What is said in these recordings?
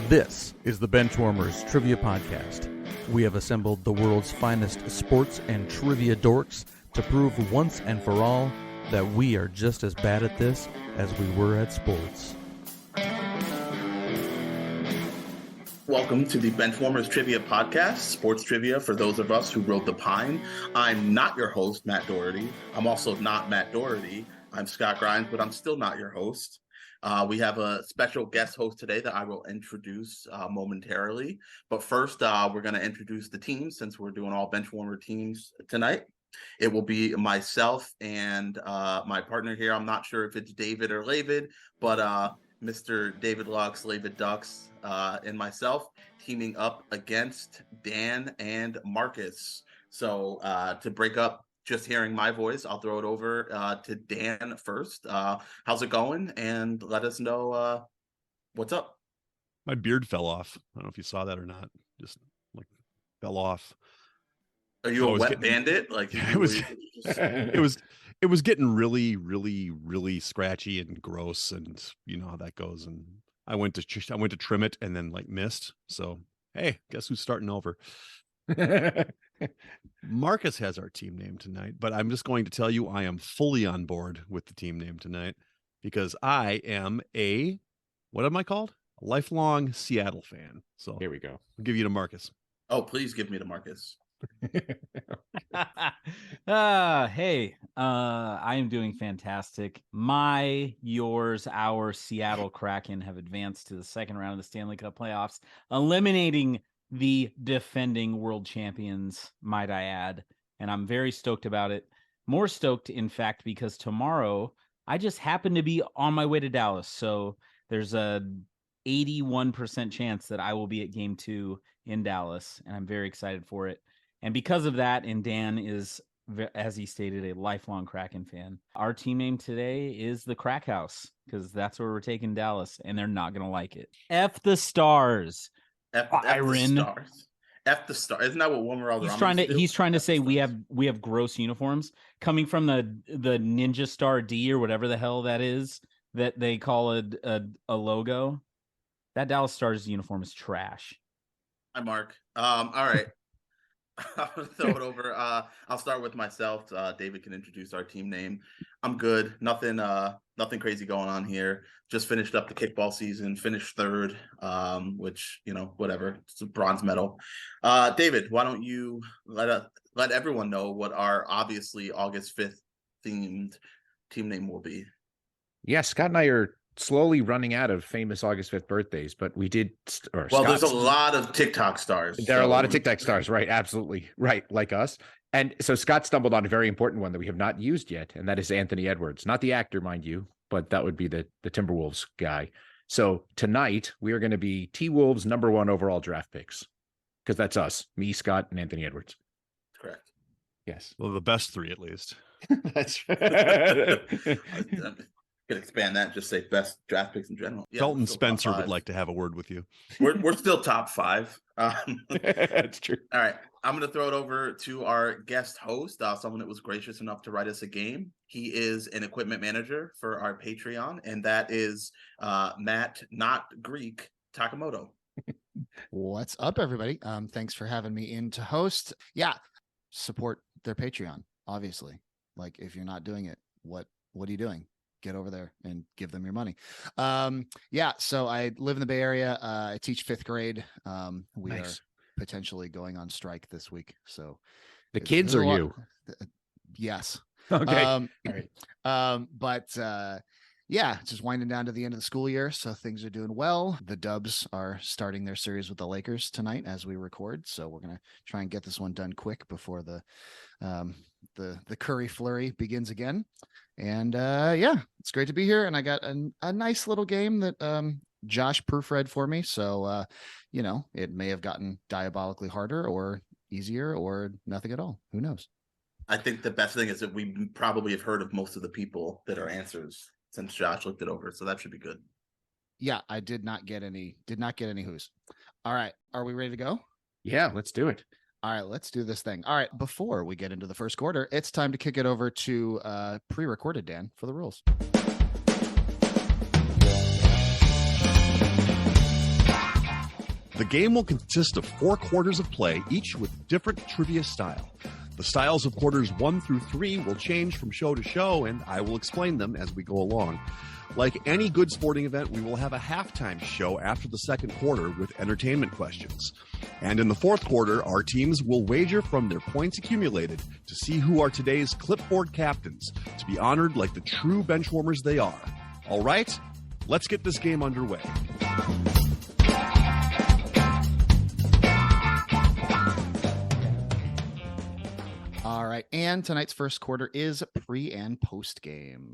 This is the Benchwarmers Trivia Podcast. We have assembled the world's finest sports and trivia dorks to prove once and for all that we are just as bad at this as we were at sports. Welcome to the Benchwarmers Trivia Podcast, sports trivia for those of us who rode the pine. I'm not your host, Matt Doherty. I'm also not Matt Doherty. I'm Scott Grimes, but I'm still not your host. We have a special guest host today that I will introduce momentarily. But first, we're going to introduce the team since we're doing all Benchwarmer teams tonight. It will be myself and my partner here. I'm not sure if it's David or Lavid, but Mr. David Lux, Lavid Ducks, and myself teaming up against Dan and Marcus. So to break up just hearing my voice, I'll throw it over to Dan first. How's it going? And let us know what's up. My beard fell off. I don't know if you saw that or not. Just like fell off. Are you a wet bandit? Like it was getting really scratchy and gross, and you know how that goes. And I went to trim it and then like missed. So hey, guess who's starting over? Marcus has our team name tonight, but I'm just going to tell you I am fully on board with the team name tonight because I am what am I called? A lifelong Seattle fan. So here we go. I'll give you to Marcus. Oh, please give me to Marcus. Hey, I am doing fantastic. Our Seattle Kraken have advanced to the second round of the Stanley Cup playoffs, eliminating the defending world champions, might I add. And I'm very stoked about it. More stoked, in fact, because tomorrow I just happen to be on my way to Dallas. So there's a 81% chance that I will be at game 2 in Dallas, and I'm very excited for it. And because of that, and Dan is, as he stated, a lifelong Kraken fan, our team name today is the Crack House, because that's where we're taking Dallas, and they're not going to like it. F the Stars. F the Stars. F the Stars. Isn't that what Wilmer Alderaan He's trying to say we have gross uniforms coming from the Ninja Star D or whatever the hell that is that they call a logo. That Dallas Stars uniform is trash. Hi, Mark. All right. I'm going to throw it over. I'll start with myself. David can introduce our team name. I'm good. Nothing crazy going on here. Just finished up the kickball season, finished third, which, you know, whatever. It's a bronze medal. David, why don't you let everyone know what our obviously August 5th themed team name will be? Yeah, Scott and I are slowly running out of famous August 5th birthdays, but we did. There's a lot of TikTok stars. There are a lot of TikTok stars, right? Absolutely. Right. Like us. And so Scott stumbled on a very important one that we have not used yet. And that is Anthony Edwards, not the actor, mind you, but that would be the Timberwolves guy. So tonight we are going to be T-Wolves #1 overall draft picks because that's us, me, Scott, and Anthony Edwards. Correct. Yes. Well, the best 3 at least. That's Could expand that and just say best draft picks in general. Yeah, Felton Spencer would like to have a word with you. We're still top 5. That's true. All right. I'm going to throw it over to our guest host, someone that was gracious enough to write us a game. He is an equipment manager for our Patreon, and that is Matt, not Greek, Takimoto. What's up, everybody? Thanks for having me in to host. Yeah, support their Patreon, obviously. Like, if you're not doing it, what are you doing? Get over there and give them your money. So I live in the Bay Area. I teach 5th grade. We are potentially going on strike this week. So the kids or you? Yes. Okay. All right. Just winding down to the end of the school year. So things are doing well. The Dubs are starting their series with the Lakers tonight as we record. So we're going to try and get this one done quick before the Curry flurry begins again. And it's great to be here. And I got a nice little game that Josh proofread for me. So, it may have gotten diabolically harder or easier or nothing at all. Who knows? I think the best thing is that we probably have heard of most of the people that are answers since Josh looked it over. So that should be good. Yeah, I did not get any who's. All right. Are we ready to go? Yeah, let's do it. All right, let's do this thing. All right, before we get into the first quarter, it's time to kick it over to pre-recorded Dan for the rules. The game will consist of 4 quarters of play, each with different trivia style. The styles of quarters 1 through 3 will change from show to show, and I will explain them as we go along. Like any good sporting event, we will have a halftime show after the second quarter with entertainment questions. And in the fourth quarter, our teams will wager from their points accumulated to see who are today's clipboard captains, to be honored like the true benchwarmers they are. All right, let's get this game underway. All right, and tonight's first quarter is pre and post game.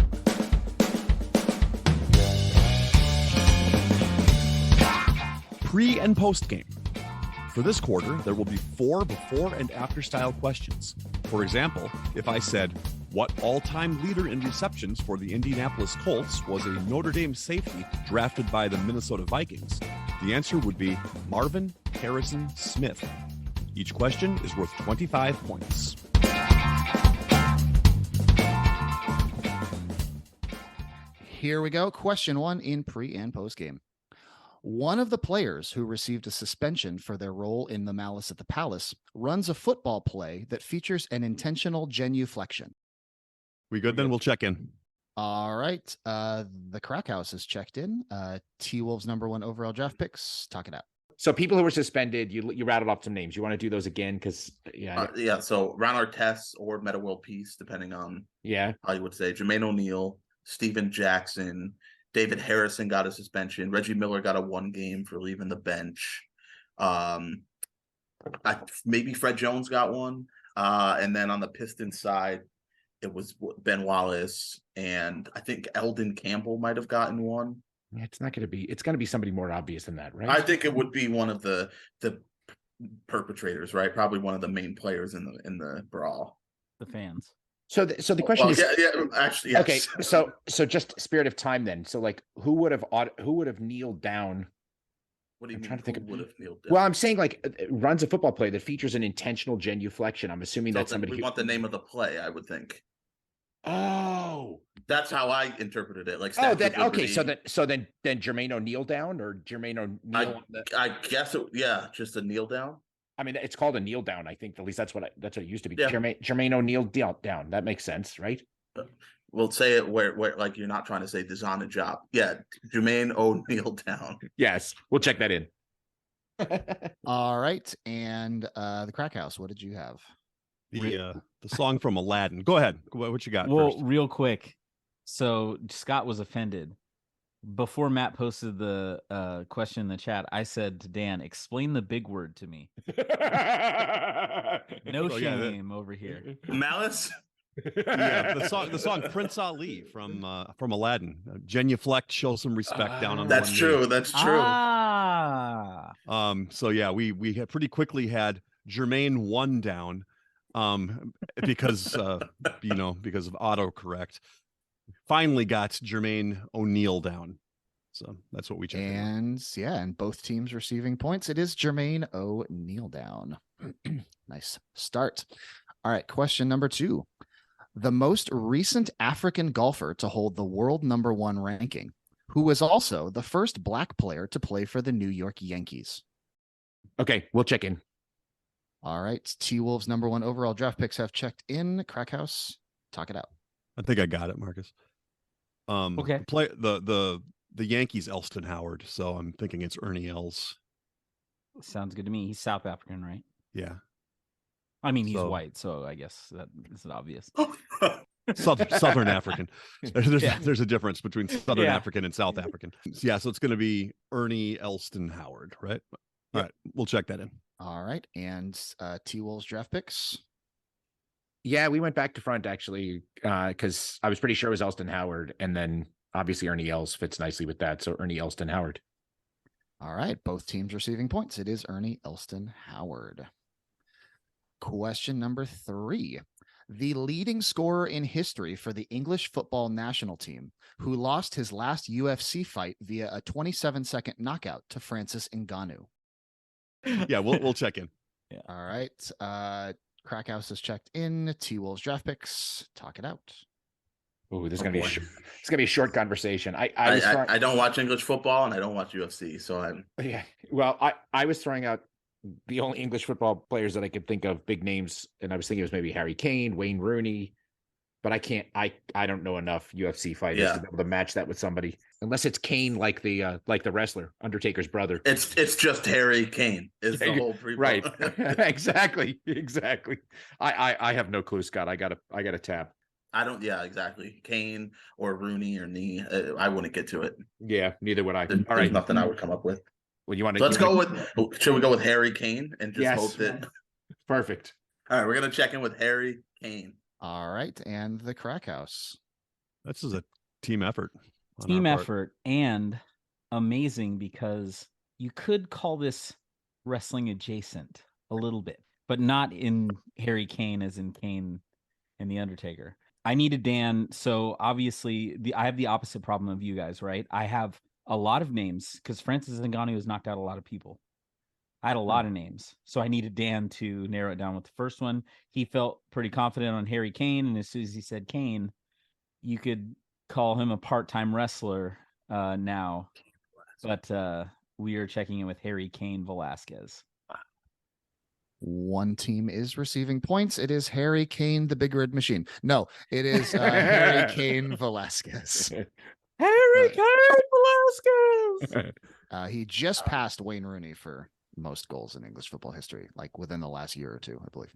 Pre and post game. For this quarter, there will be 4 before and after style questions. For example, if I said, what all-time leader in receptions for the Indianapolis Colts was a Notre Dame safety drafted by the Minnesota Vikings, the answer would be Marvin Harrison Smith. Each question is worth 25 points. Here we go. Question 1 in pre and post game. One of the players who received a suspension for their role in the Malice at the Palace runs a football play that features an intentional genuflection. We good then? We'll check in. All right. The Crack House is checked in. T-Wolves #1 overall draft picks. Talk it out. So people who were suspended, you rattled off some names. You want to do those again? Because yeah. So Ron Artest or Meta World Peace, depending on how you would say. Jermaine O'Neal, Steven Jackson, David Harrison got a suspension. Reggie Miller got a 1 game for leaving the bench. Maybe Fred Jones got 1. And then on the Pistons side, it was Ben Wallace, and I think Eldon Campbell might have gotten 1. Yeah, it's going to be somebody more obvious than that, right? I think it would be one of the perpetrators, right? Probably one of the main players in the brawl. The fans. So the question is, actually, yes. Okay, so just spirit of time then. So like, who would have kneeled down? What do you mean? Trying to think would have kneeled down? Well, I'm saying like runs a football play that features an intentional genuflection. I'm assuming that's somebody. We want the name of the play, I would think. Oh, that's how I interpreted it. Like, then okay, so then Jermaine O'Neal down or Jermaine O'Neal. I guess just a kneel down. I mean, it's called a kneel down. I think at least that's what it used to be. Yeah. Jermaine O'Neal down. That makes sense, right? We'll say it where like you're not trying to say design a job. Yeah, Jermaine O'Neal down. Yes, we'll check that in. All right, and the Crack House. What did you have? The song from Aladdin. Go ahead. What you got? Well, first? real quick. So Scott was offended. Before Matt posted the question in the chat, I said to Dan, explain the big word to me. No shame over here. Malice? Yeah, the song Prince Ali from Aladdin. Genuflect, show some respect down on That's one true. knee. That's true. So yeah, we had pretty quickly had Jermaine 1 down because because of autocorrect. Finally got Jermaine O'Neal down. So that's what we checked. And both teams receiving points. It is Jermaine O'Neal down. Nice start. All right, question number 2. The most recent African golfer to hold the world #1 ranking, who was also the first Black player to play for the New York Yankees. Okay, we'll check in. All right, T-Wolves #1 overall draft picks have checked in. Crack House, talk it out. I think I got it, Marcus. Okay. The Yankees, Elston Howard. So I'm thinking it's Ernie Els. Sounds good to me. He's South African, right? Yeah. I mean, he's white, so I guess that is obvious. Southern African. There's a difference between Southern African and South African. Yeah, so it's going to be Ernie Elston Howard, right? All right, we'll check that in. All right, and T-Wolves draft picks. Yeah, we went back to front actually because I was pretty sure it was Elston Howard, and then obviously Ernie Els fits nicely with that. So Ernie Elston Howard. All right, both teams receiving points. It is Ernie Elston Howard. Question number 3. The leading scorer in history for the English football national team, who lost his last UFC fight via a 27-second knockout to Francis Ngannou. Yeah, we'll check in. Yeah. All right. Crack House has checked in. T-Wolves draft picks. Talk it out. Oh, Oh, boy. It's gonna be a short conversation. I I don't watch English football and I don't watch UFC, so I'm Yeah. Well, I was throwing out the only English football players that I could think of, big names, and I was thinking it was maybe Harry Kane, Wayne Rooney, but I can't. I don't know enough UFC fighters Yeah. to be able to match that with somebody, unless it's Kane, like the wrestler, Undertaker's brother. it's just Harry Kane is the whole Right. Exactly. I have no clue, Scott. I gotta tap. I don't. Yeah, exactly. Kane or Rooney or Nee. I wouldn't get to it. Yeah, neither would I. There's All right. nothing I would come up with. Well, you want So to? let's go with. Should we go with Harry Kane and just Yes. hope that? Perfect. All right, we're gonna check in with Harry Kane. All right, and the Crack House. This is a team effort. on Team our part. effort and amazing because you could call this wrestling adjacent a little bit, but not in Harry Kane as in Kane and the Undertaker. I needed Dan, so obviously I have the opposite problem of you guys, right? I have a lot of names because Francis Ngannou has knocked out a lot of people. I had a lot of names, so I needed Dan to narrow it down with the first one. He felt pretty confident on Harry Kane, and as soon as he said Kane, you could call him a part-time wrestler now, but we are checking in with Harry Kane Velasquez. One team is receiving points. It is Harry Kane, the Big Red Machine. No, it is Harry Kane Velasquez. Harry Kane Velasquez! He just passed Wayne Rooney for most goals in English football history, like within the last year or two, I believe.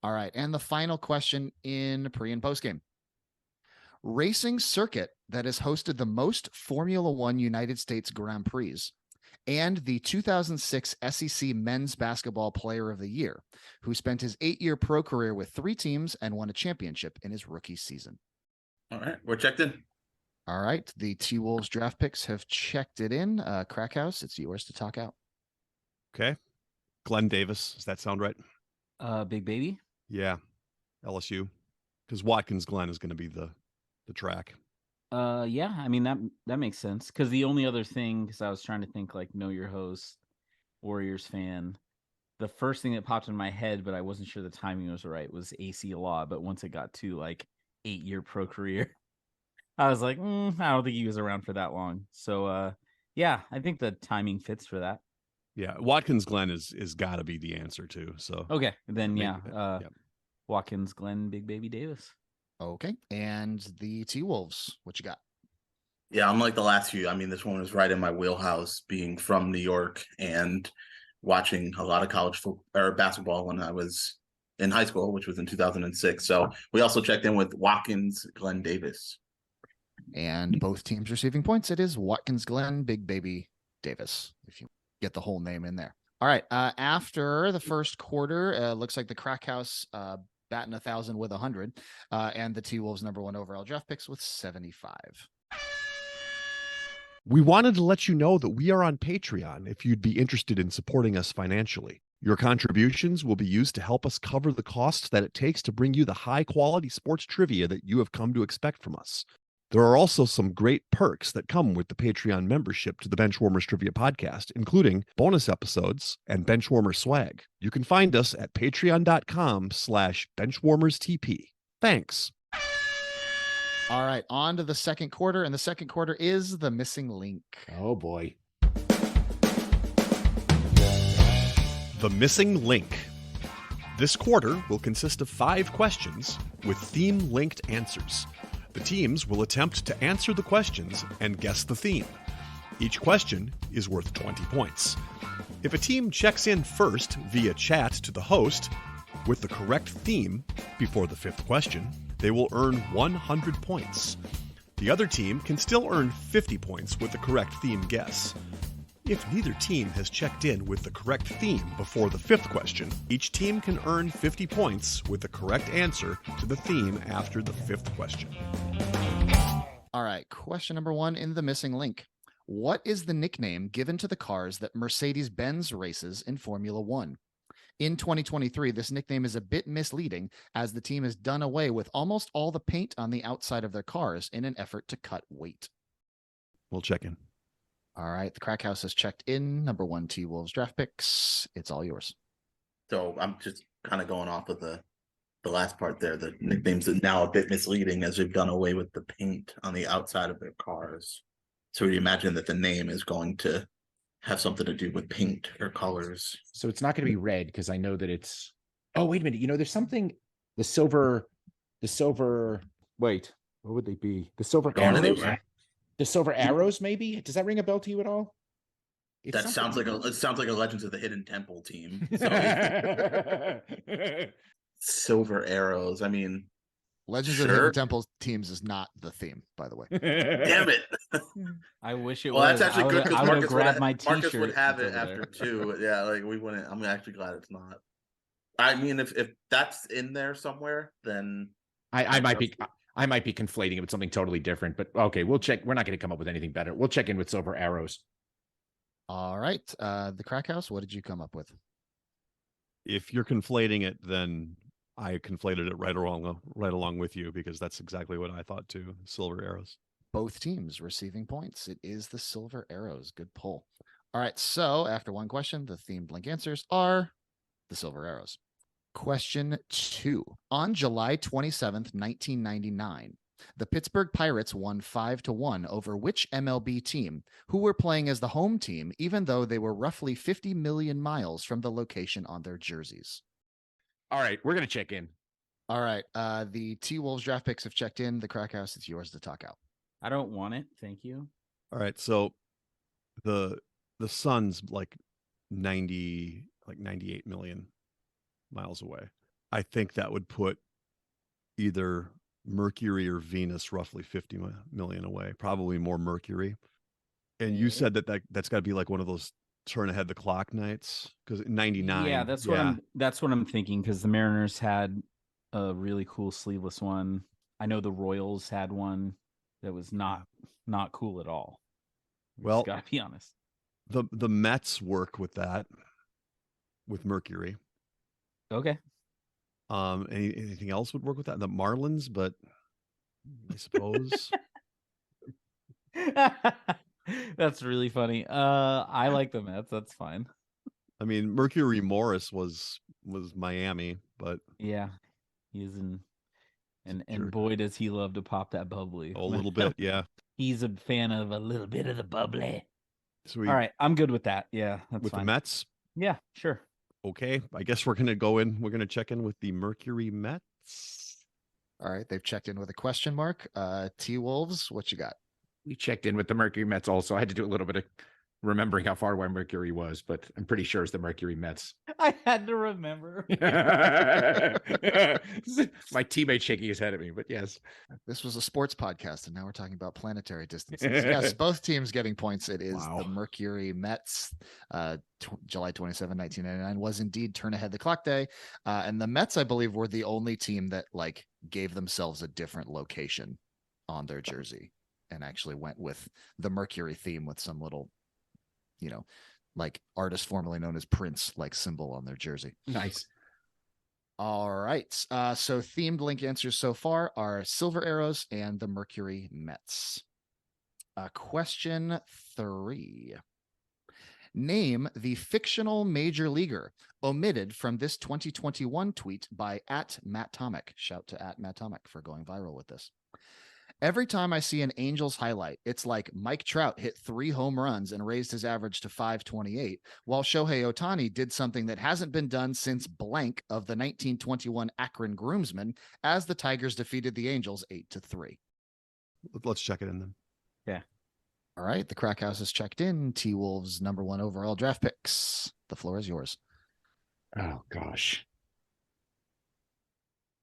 All right, and the final question in pre and post game. Racing circuit that has hosted the most Formula One United States Grand Prix and the 2006 SEC Men's Basketball Player of the Year, who spent his 8-year pro career with 3 teams and won a championship in his rookie season. All right, we're checked in. All right, the T-Wolves draft picks have checked it in. Crackhouse, it's yours to talk out. Okay. Glenn Davis. Does that sound right? Big Baby? Yeah. LSU. Because Watkins Glen is going to be the track. Yeah, I mean that makes sense because the only other thing, because I was trying to think like know your host, Warriors fan. The first thing that popped in my head, but I wasn't sure the timing was right, was AC Law. But once it got to like 8-year pro career, I was like, I don't think he was around for that long. So yeah, I think the timing fits for that. Yeah. Watkins Glen is got to be the answer too. So Okay, then maybe yeah, yep. Watkins Glen, Big Baby Davis. Okay, and the T-Wolves, what you got? Yeah, unlike the last few, I mean, this one was right in my wheelhouse, being from New York and watching a lot of college football or basketball when I was in high school, which was in 2006. So we also checked in with Watkins Glen Davis. And both teams receiving points. It is Watkins Glen, Big Baby Davis, if you get the whole name in there. All right, after the first quarter, looks like the Crack House batting 1,000 with 100, and the T-Wolves #1 overall draft picks with 75. We wanted to let you know that we are on Patreon if you'd be interested in supporting us financially. Your contributions will be used to help us cover the costs that it takes to bring you the high-quality sports trivia that you have come to expect from us. There are also some great perks that come with the Patreon membership to the Benchwarmers Trivia Podcast, including bonus episodes and Benchwarmer swag. You can find us at patreon.com/benchwarmerstp. Thanks. All right, on to the second quarter, and the second quarter is the missing link. Oh boy. The Missing Link. This quarter will consist of 5 questions with theme-linked answers. The teams will attempt to answer the questions and guess the theme. Each question is worth 20 points. If a team checks in first via chat to the host with the correct theme before the 5th question, they will earn 100 points. The other team can still earn 50 points with the correct theme guess. If neither team has checked in with the correct theme before the 5th question, each team can earn 50 points with the correct answer to the theme after the 5th question. All right, question #1 in the missing link. What is the nickname given to the cars that Mercedes-Benz races in Formula One? In 2023, this nickname is a bit misleading as the team has done away with almost all the paint on the outside of their cars in an effort to cut weight. We'll check in. All right, the Crack House has checked in. #1 T-Wolves draft picks. It's all yours. So I'm just kind of going off of the the last part there, the nicknames are now a bit misleading as they've done away with the paint on the outside of their cars. So you imagine that the name is going to have something to do with paint or colors. So it's not going to be red because I know that it's. Oh, wait a minute. There's something. The silver. Wait, what would they be? The silver Going arrows. anywhere. The silver arrows, maybe. Does that ring a bell to you at all? It's That sounds like a Legends of the Hidden Temple team. So, silver arrows. I mean, Legends of the Hidden Temple teams is not the theme, by the way. damn it. I wish it Well, was. that's actually good because Marcus, Marcus would have it after 2. Yeah, like we wouldn't. I'm actually glad it's not. I mean, if that's in there somewhere, then I might be conflating it with something totally different. But okay, we'll check. We're not going to come up with anything better. We'll check in with silver arrows. All right, the Crack House. What did you come up with? If you're conflating it, then I conflated it right along with you, because that's exactly what I thought too. Silver arrows. Both teams receiving points. It is the Silver Arrows. Good pull. All right, so after one question, the themed blank answers are the Silver Arrows. Question 2. On July 27th, 1999, the Pittsburgh Pirates won 5-1 over which MLB team, who were playing as the home team, even though they were roughly 50 million miles from the location on their jerseys? All right, we're going to check in. All right, the T-Wolves draft picks have checked in. The Crack House, it's yours to talk out. I don't want it. Thank you. All right, so the sun's like 98 million miles away. I think that would put either Mercury or Venus roughly 50 million away, probably more Mercury. And you said that's got to be like one of those turn ahead the clock nights, because 99. Yeah, that's what I'm thinking, because the Mariners had a really cool sleeveless one. I know the Royals had one that was not cool at all. Well, gotta be honest. The Mets work with that, with Mercury. Okay. Anything else would work with that? The Marlins, but I suppose. That's really funny. I like the Mets. That's fine. I mean, Mercury Morris was Miami, but yeah, he's in, and Sure. boy does he love to pop that bubbly. A little bit, yeah. He's a fan of a little bit of the bubbly. So all right, I'm good with that. Yeah, that's with fine. the Mets. Yeah, sure. Okay, I guess we're gonna go in. We're gonna check in with the Mercury Mets. All right, they've checked in with a question mark. T-Wolves, what you got? We checked in with the Mercury Mets also. I had to do a little bit of remembering how far away Mercury was, but I'm pretty sure it's the Mercury Mets. I had to remember. My teammate shaking his head at me, but yes. This was a sports podcast, and now we're talking about planetary distances. Yes, both teams getting points. It is the Mercury Mets. July 27, 1999 was indeed turn ahead the clock day. And the Mets, I believe, were the only team that gave themselves a different location on their jersey and actually went with the Mercury theme with some little, artist formerly known as Prince, symbol on their jersey. Nice. All right. So themed link answers so far are Silver Arrows and the Mercury Mets. Question 3. Name the fictional major leaguer omitted from this 2021 tweet by @MattTomic. Shout to @MattTomic for going viral with this. Every time I see an Angels highlight, it's like Mike Trout hit 3 home runs and raised his average to 528, while Shohei Ohtani did something that hasn't been done since blank of the 1921 Akron Groomsmen as the Tigers defeated the Angels 8-3. Let's check it in then. Yeah. All right. The Crack House is checked in. T-Wolves #1 overall draft picks. The floor is yours. Oh, gosh.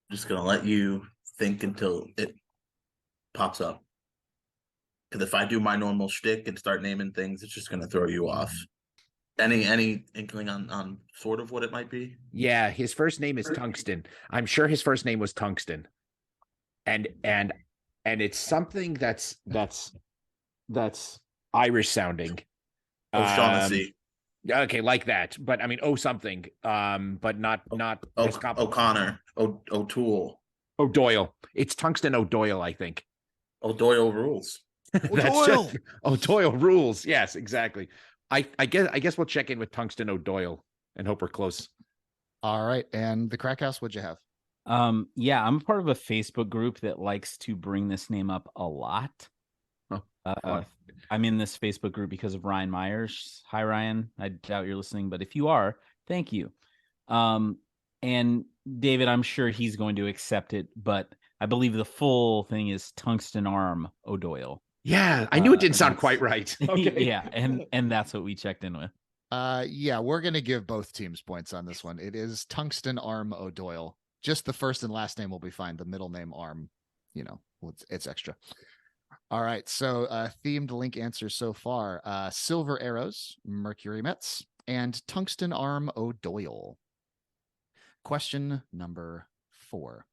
I'm just going to let you think until it pops up, because if I do my normal shtick and start naming things, it's just going to throw you off. Any inkling on sort of what it might be? Yeah, his first name is Tungsten. I'm sure his first name was Tungsten, and it's something that's Irish sounding. O'Shaughnessy. Okay, like that, but I mean, something. But not O'Connor. O'Toole. O'Doyle. It's Tungsten O'Doyle, I think. O'Doyle rules. O'Doyle. O'Doyle rules. Yes, exactly. I guess we'll check in with Tungsten O'Doyle and hope we're close. All right. And the Crack House, what'd you have? Yeah, I'm part of a Facebook group that likes to bring this name up a lot. I'm in this Facebook group because of Ryan Myers. Hi, Ryan. I doubt you're listening, but if you are, thank you. And David, I'm sure he's going to accept it, but I believe the full thing is Tungsten Arm O'Doyle. Yeah, I knew it didn't sound quite right. Okay. Yeah, and that's what we checked in with. Yeah, we're gonna give both teams points on this one. It is Tungsten Arm O'Doyle. Just the first and last name will be fine. The middle name Arm, it's extra. All right, so themed link answers so far: Silver Arrows, Mercury Mets, and Tungsten Arm O'Doyle. Question number 4.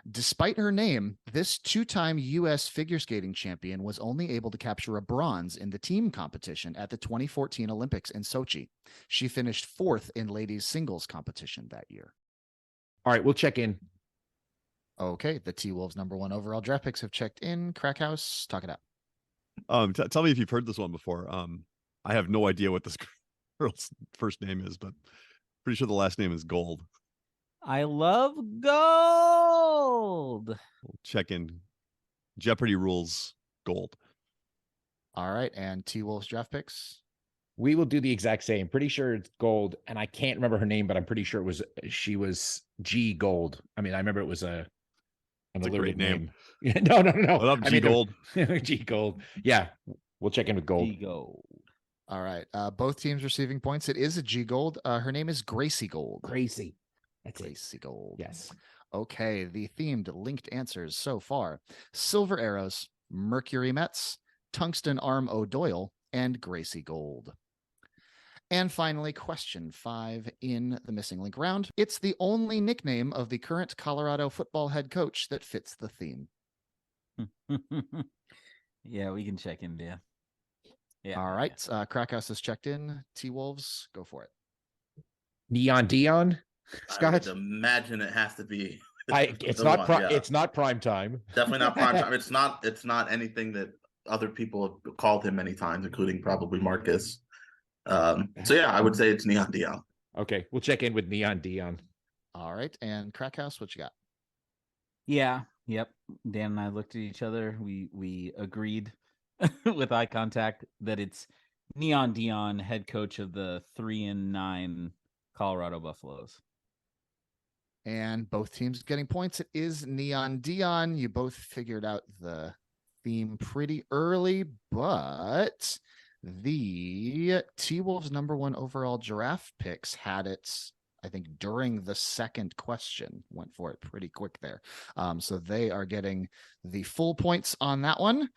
Despite her name, this 2-time U.S. figure skating champion was only able to capture a bronze in the team competition at the 2014 Olympics in Sochi. She finished 4th in ladies singles competition that year. All right, we'll check in. Okay, the T-Wolves #1 overall draft picks have checked in. Crackhouse, talk it out. Tell me if you've heard this one before. I have no idea what this girl's first name is, but pretty sure the last name is Gold. I love gold. We'll check in. Jeopardy rules Gold. All right, and T-Wolves draft picks. We will do the exact same. Pretty sure it's Gold, and I can't remember her name, but I'm pretty sure she was G Gold. I mean, I remember it was an great name. No. I love G Gold. G Gold. Yeah, we'll check in with Gold. G Gold. All right, both teams receiving points. It is a G Gold. Her name is Gracie Gold. Gracie. That's Gracie Gold. Yes. Okay, the themed linked answers so far: Silver Arrows, Mercury Mets, Tungsten Arm O'Doyle, and Gracie Gold. And finally, question 5 in the missing link round. It's the only nickname of the current Colorado football head coach that fits the theme. Yeah, we can check in, Dan. Yeah. All right, Crackhouse has checked in. T-Wolves, go for it. Neon Dion. Scott? I would imagine it has to be. It's not prime time. Definitely not prime time. It's not anything that other people have called him many times, including probably Marcus. So yeah, I would say it's Neon Dion. Okay, we'll check in with Neon Dion. All right, and Crackhouse, what you got? Yeah. Yep. Dan and I looked at each other. We agreed with eye contact that it's Neon Dion, head coach of the 3-9 Colorado Buffaloes. And both teams getting points. It is Neon Dion. You both figured out the theme pretty early, but the T-Wolves #1 overall giraffe picks had it, I think, during the second question. Went for it pretty quick there. So they are getting the full points on that one.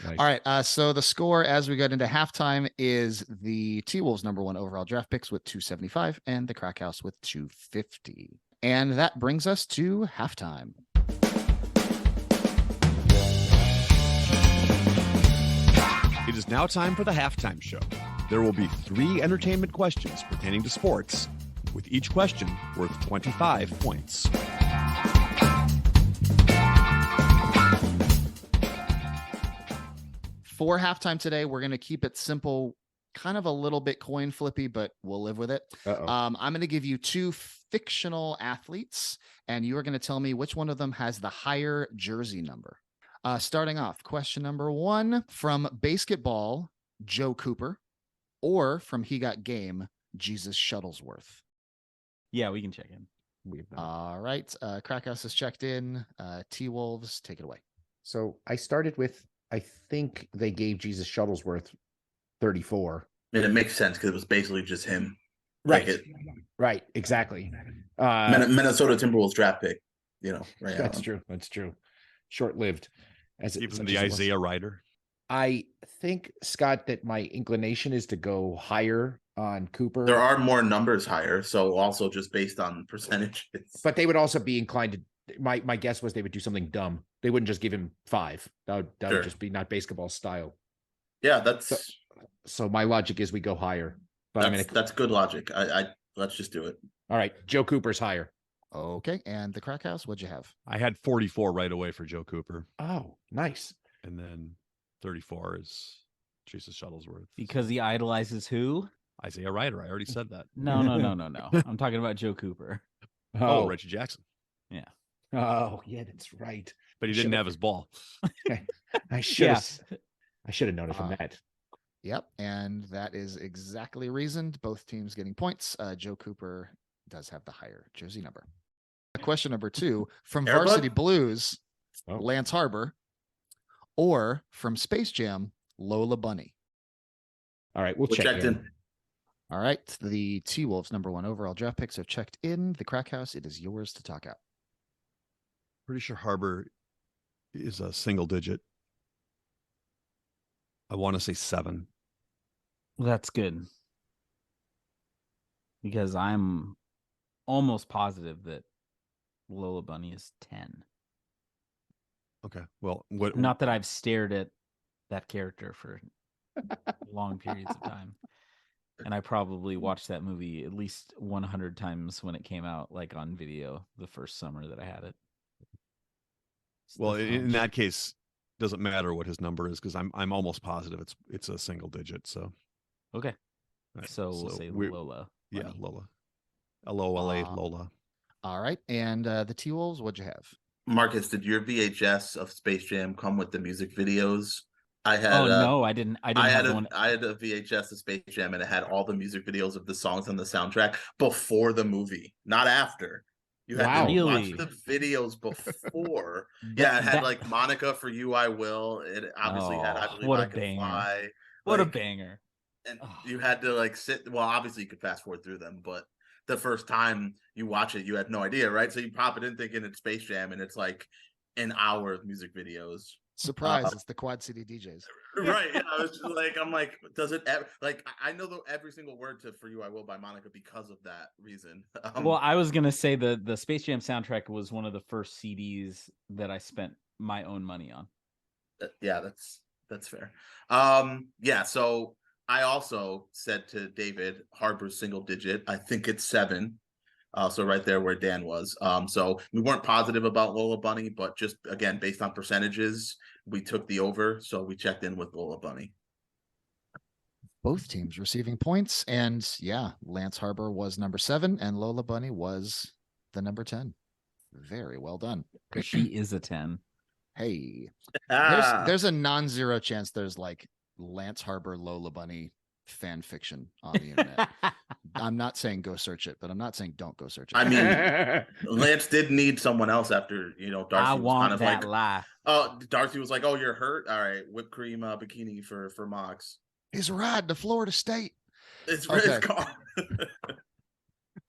Nice. All right. So the score as we get into halftime is the T-Wolves #1 overall draft picks with 275 and the Crackhouse with 250. And that brings us to halftime. It is now time for the halftime show. There will be 3 entertainment questions pertaining to sports, with each question worth 25 points. For halftime today, we're going to keep it simple, kind of a little bit coin flippy, but we'll live with it. I'm going to give you 2 fictional athletes, and you are going to tell me which one of them has the higher jersey number. Starting off, question number 1, from basketball, Joe Cooper, or from He Got Game, Jesus Shuttlesworth. Yeah, we can check in. All right. Crackhouse has checked in. T-Wolves, take it away. So I started with, I think they gave Jesus Shuttlesworth 34. And it makes sense because it was basically just him. Right. Right. Exactly. Minnesota Timberwolves draft pick. Right. That's true. That's true. Short-lived. Even the Isaiah Ryder. I think, Scott, that my inclination is to go higher on Cooper. There are more numbers higher, so also just based on percentages. But they would also be inclined to. My guess was they would do something dumb. They wouldn't just give him 5. That would just be not basketball style. Yeah, that's. So my logic is we go higher. But that's good logic. I let's just do it. All right, Joe Cooper's higher. Okay, and the Crackhouse, what'd you have? I had 44 right away for Joe Cooper. Oh, nice. And then 34 is Jesus Shuttlesworth. Because he idolizes who? Isaiah Ryder. I already said that. No. I'm talking about Joe Cooper. Oh, Reggie Jackson. Oh, yeah, that's right. but he didn't have his ball. I should have known it from that. Yep, and that is exactly reasoned. Both teams getting points. Joe Cooper does have the higher jersey number. Question number 2 from Airbud? Varsity Blues, Oh. Lance Harbor, or from Space Jam, Lola Bunny. All right, we'll check checked in. All right, the T-Wolves #1 overall draft picks have checked in. The Crack House, it is yours to talk out. Pretty sure Harbor is a single digit. I want to say 7. That's good. Because I'm almost positive that Lola Bunny is 10. Okay. Well, what? Not that I've stared at that character for long periods of time. And I probably watched that movie at least 100 times when it came out, like on video, the first summer that I had it. Well, in that case, doesn't matter what his number is because I'm almost positive it's a single digit. So okay, right. So we'll say Lola. Yeah, Bunny. Lola. Lola. Lola. All right, and the T-Wolves, what'd you have? Marcus, did your VHS of Space Jam come with the music videos? I had. No, I didn't. I had a VHS of Space Jam, and it had all the music videos of the songs on the soundtrack before the movie, not after. You had to watch the videos before. Yeah, it had like Monica for You I Will. It obviously had I Believe I Can Fly. What a banger. And you had to like sit. Well, obviously you could fast forward through them, but the first time you watch it, you had no idea, right? So you pop it in thinking it's Space Jam, and it's like an hour of music videos. Surprise, it's the Quad City DJs. Right. Yeah, I was just like, I'm like, does it ever, like, I know every single word to For You I Will by Monica because of that reason. Well, I was going to say the Space Jam soundtrack was one of the first CDs that I spent my own money on. Yeah, that's fair. Yeah, so I also said to David, Harbor's single digit. I think it's 7. So right there where Dan was. So we weren't positive about Lola Bunny, but just again, based on percentages, we took the over. So we checked in with Lola Bunny. Both teams receiving points. And yeah, Lance Harbor was number 7 and Lola Bunny was the number 10. Very well done. She is a 10. Hey, there's a non-zero chance there's like Lance Harbor, Lola Bunny fan fiction on the internet. I'm not saying go search it, but I'm not saying don't go search it. I mean, Lance did need someone else after, Darcy was kind of like, life. Oh, Darcy was like, oh, you're hurt? All right, whipped cream bikini for Mox. He's riding to Florida State. It's gone.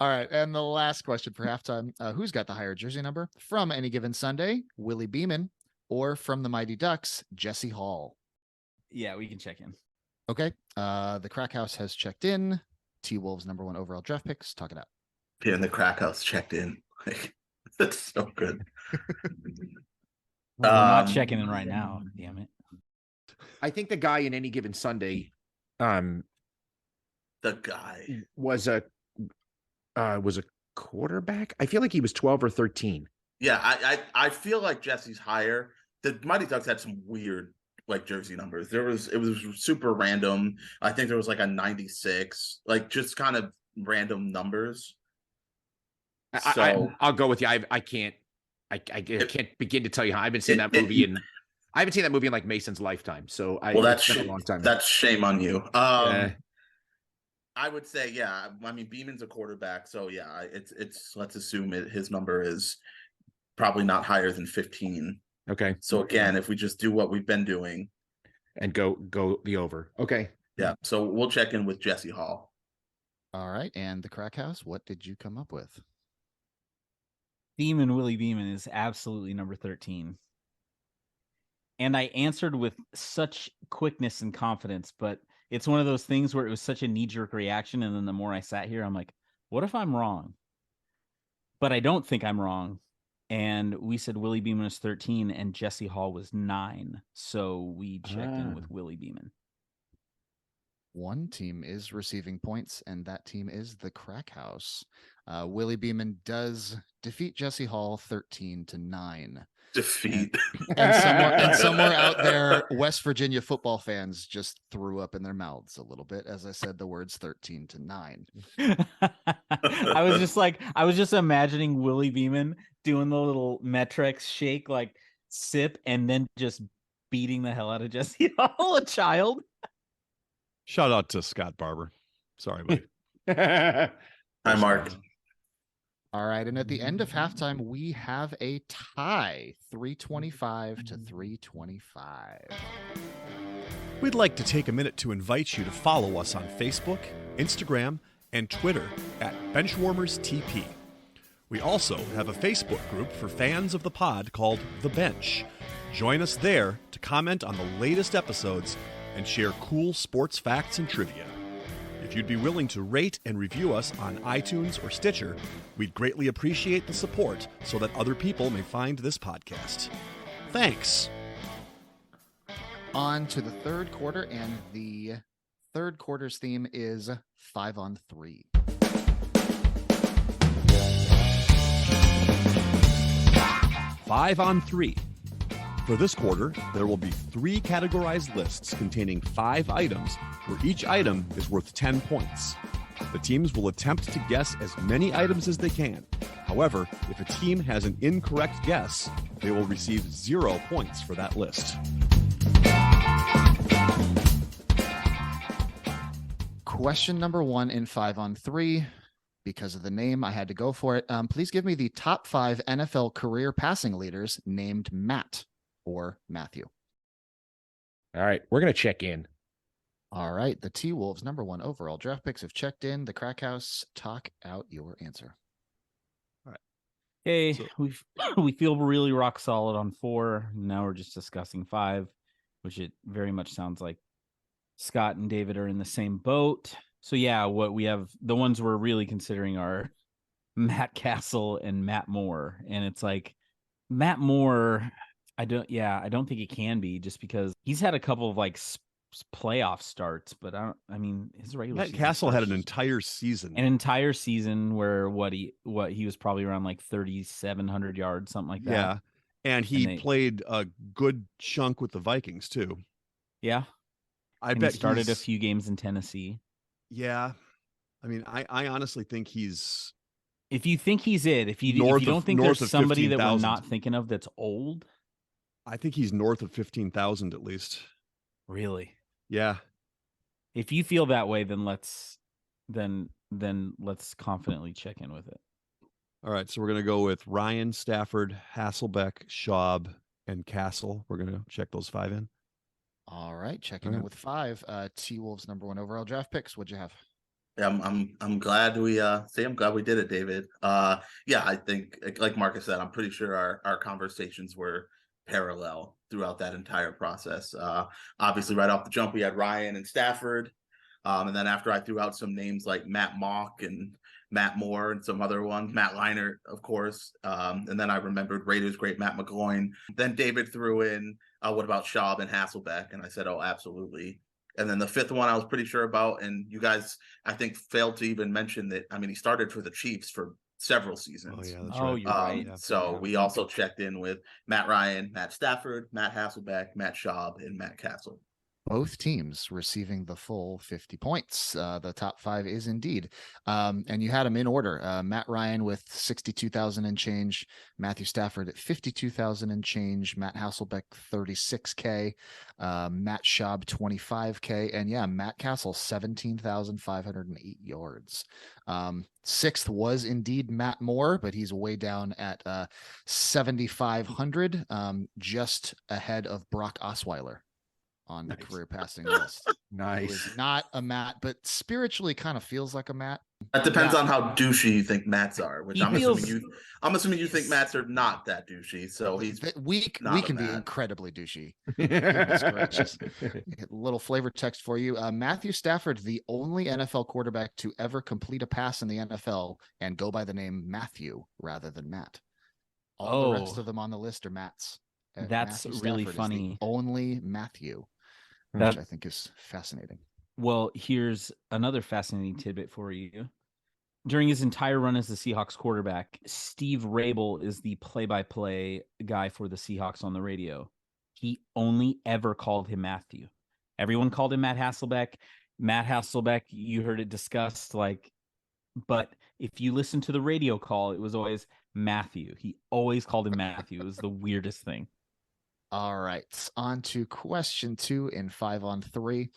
All right, and the last question for halftime. Who's got the higher jersey number? From Any Given Sunday, Willie Beeman, or from the Mighty Ducks, Jesse Hall? Yeah, we can check in. Okay. The Crack House has checked in. T-Wolves #1 overall draft picks. Talk it out. Yeah, and the Crack House checked in. That's so good. We're not checking in right now. Damn it. I think the guy in Any Given Sunday, the guy was a quarterback. I feel like he was 12 or 13. Yeah, I feel like Jesse's higher. The Mighty Ducks had some weird jersey numbers. It was super random. I think there was like a 96, just kind of random numbers. I'll go with you. I can't begin to tell you how I haven't seen that movie in like Mason's lifetime. So that's been a long time. That's shame on you. I would say, yeah. I mean, Beeman's a quarterback, so yeah. It's let's assume his number is probably not higher than 15. Okay. So again, if we just do what we've been doing and go the over. Okay. Yeah. So we'll check in with Jesse Hall. All right. And the Crack House, what did you come up with? Willie Beeman is absolutely number 13. And I answered with such quickness and confidence, but it's one of those things where it was such a knee-jerk reaction. And then the more I sat here, I'm like, what if I'm wrong? But I don't think I'm wrong. And we said Willie Beeman was 13 and Jesse Hall was 9. So we checked in with Willie Beeman. One team is receiving points, and that team is the Crack House. Willie Beeman does defeat Jesse Hall 13-9. Defeat. And somewhere out there, West Virginia football fans just threw up in their mouths a little bit as I said the words 13-9. I was just imagining Willie Beeman doing the little Metrex shake, like sip, and then just beating the hell out of Jesse Hall, a child. Shout out to Scott Barber. Sorry, buddy. Hi, Mark. All right. And at the end of halftime, we have a tie, 325 to 325. We'd like to take a minute to invite you to follow us on Facebook, Instagram, and Twitter at BenchwarmersTP. We also have a Facebook group for fans of the pod called The Bench. Join us there to comment on the latest episodes and share cool sports facts and trivia. If you'd be willing to rate and review us on iTunes or Stitcher, we'd greatly appreciate the support so that other people may find this podcast. Thanks. On to the third quarter, and the third quarter's theme is 5-on-3. Five on 3. For this quarter, there will be 3 categorized lists containing 5 items, where each item is worth 10 points. The teams will attempt to guess as many items as they can. However, if a team has an incorrect guess, they will receive 0 points for that list. Question number 1 in 5-on-3. Because of the name, I had to go for it. Please give me the top 5 NFL career passing leaders named Matt or Matthew. All right, we're going to check in. All right, the T-Wolves number 1 overall draft picks have checked in. The Crack House, talk out your answer. All right. Hey, So- we feel really rock solid on 4. Now we're just discussing 5, which it very much sounds like Scott and David are in the same boat. So yeah, what we have, the ones we're really considering are Matt Castle and Matt Moore. And it's like Matt Moore, I don't think it can be, just because he's had a couple of like playoff starts, but his regular Matt season Castle had starts an entire season. an entire season where he was probably around like 3,700 yards, something like that. Yeah. And he they- played a good chunk with the Vikings, too. Yeah. I And bet he started a he's- few games in Tennessee. Yeah. I mean, I honestly think he's If you think he's it, if you North don't of- think north there's of somebody that we're 15,000. not thinking of that's old, I think he's north of 15,000 at least. really. Yeah. If you feel that way, then let's confidently check in with it. All right. So we're going to go with Ryan, Stafford, Hasselbeck, Schaub, and Castle. We're going to check those 5 in. All right, checking All in right. with 5. T-Wolves number 1 overall draft picks. What'd you have? Yeah, I'm glad we I'm glad we did it, David. Yeah, I think like Marcus said, I'm pretty sure our conversations were parallel throughout that entire process. Obviously, right off the jump, we had Ryan and Stafford, and then after I threw out some names like Matt Mock and Matt Moore and some other ones, Matt Leinart, of course, and then I remembered Raiders great Matt McGloin. Then David threw in what about Schaub and Hasselbeck, and I said, oh, absolutely. And then the 5th one I was pretty sure about, and you guys, I think, failed to even mention that. I mean, he started for the Chiefs for several seasons. Oh, yeah. That's Oh, right. you're right. Yeah. So Yeah. we also checked in with Matt Ryan, Matt Stafford, Matt Hasselbeck, Matt Schaub, and Matt Castle. Both teams receiving the full 50 points. The top 5 is indeed. And you had them in order. Matt Ryan with 62,000 and change. Matthew Stafford at 52,000 and change. Matt Hasselbeck, 36K. Matt Schaub, 25K. And yeah, Matt Castle, 17,508 yards. 6th was indeed Matt Moore, but he's way down at 7,500, just ahead of Brock Osweiler on the Nice. career passing list. Who Nice. is not a Matt, but spiritually kind of feels like a Matt. That depends Yeah. on how douchey you think Matts are, which He I'm feels- assuming you think Matts are not that douchey. So he's We not a can be Matt. incredibly douchey. Goodness gracious. A little flavor text for you. Matthew Stafford, the only NFL quarterback to ever complete a pass in the NFL and go by the name Matthew rather than Matt. All the rest Oh. of them on the list are Matts. That's Matthew really Stafford is the funny. only Matthew, That- which I think is fascinating. Well, here's another fascinating tidbit for you. During his entire run as the Seahawks quarterback, Steve Rabel is the play-by-play guy for the Seahawks on the radio. He only ever called him Matthew. Everyone called him Matt Hasselbeck. Matt Hasselbeck, you heard it discussed, but if you listen to the radio call, it was always Matthew. He always called him Matthew. It was the weirdest thing. All right. On to question 2 in 5-on-3.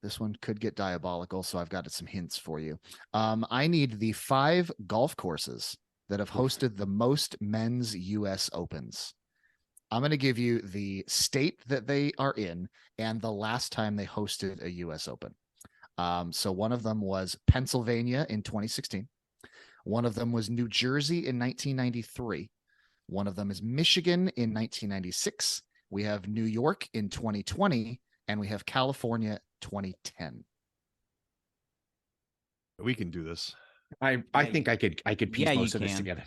This one could get diabolical, so I've got some hints for you. I need the 5 golf courses that have hosted the most men's US Opens. I'm going to give you the state that they are in and the last time they hosted a US Open. So one of them was Pennsylvania in 2016. One of them was New Jersey in 1993. One of them is Michigan in 1996. We have New York in 2020, and we have California 2010. We can do this. I think I could piece Yeah, most you of this can. together.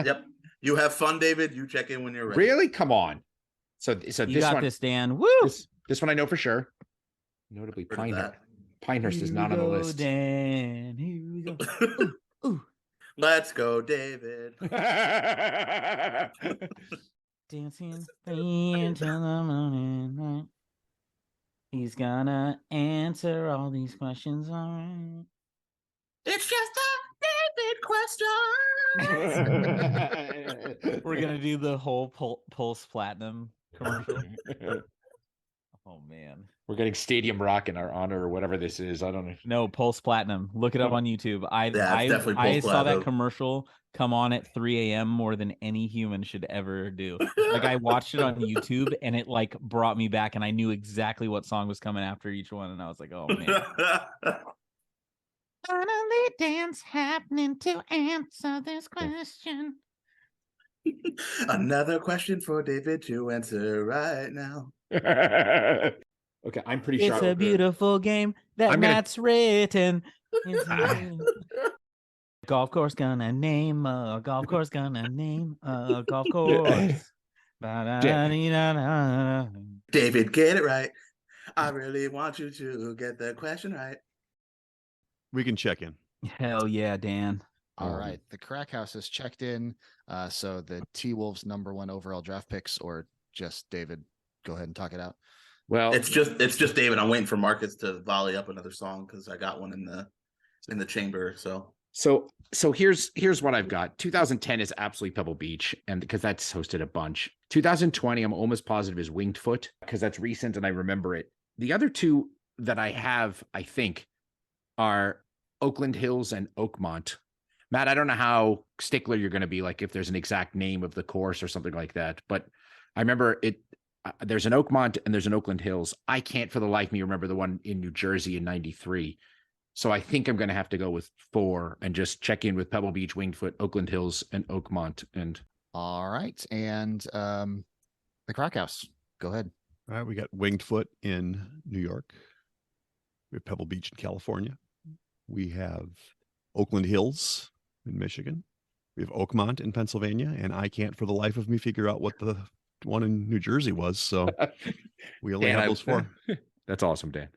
Yep. You have fun, David. You check in when you're ready. Really? Come on. So You this got one, this, Dan. Woo! this one I know for sure. Notably, Heard of Pinehurst. that. Pinehurst is Here not we on the go, list. Dan. Here we go. Ooh. Let's go, David. Dancing into the morning light. He's gonna answer all these questions, all right. It's just a David question. We're gonna do the whole Pulse Platinum commercial. Oh man. We're getting Stadium Rock in our honor or whatever this is. I don't know. No, Pulse Platinum. Look it up on YouTube. I definitely I Pulse saw that Platinum. commercial come on at 3 a.m. more than any human should ever do. Like I watched it on YouTube and it like brought me back and I knew exactly what song was coming after each one and I was like, oh man. Finally, dance happening to answer this question. Another question for David to answer right now. Okay, I'm pretty It's sure. a beautiful game that I'm gonna- Matt's written. Golf course gonna name a golf course gonna name a golf course. Ba-da-dee-da-da. David, get it right. I really want you to get the question right. We can check in. Hell yeah, Dan. All right. The Crack House has checked in. So the T-Wolves #1 overall draft picks, or just David, go ahead and talk it out. Well, It's just David. I'm waiting for Marcus to volley up another song because I got one in the chamber. So here's what I've got. 2010 is absolutely Pebble Beach, and because that's hosted a bunch. 2020, I'm almost positive is Winged Foot because that's recent and I remember it. The other two that I have, I think, are Oakland Hills and Oakmont. Matt, I don't know how stickler you're going to be, like if there's an exact name of the course or something like that, but I remember it. There's an Oakmont and there's an Oakland Hills. I can't for the life of me remember the one in New Jersey in 93. So I think I'm going to have to go with 4 and just check in with Pebble Beach, Winged Foot, Oakland Hills, and Oakmont. And All right. And the Crack House, go ahead. All right, we got Winged Foot in New York. We have Pebble Beach in California. We have Oakland Hills in Michigan. We have Oakmont in Pennsylvania, and I can't for the life of me figure out what the one in New Jersey was. So we only have those 4. That's awesome, Dan.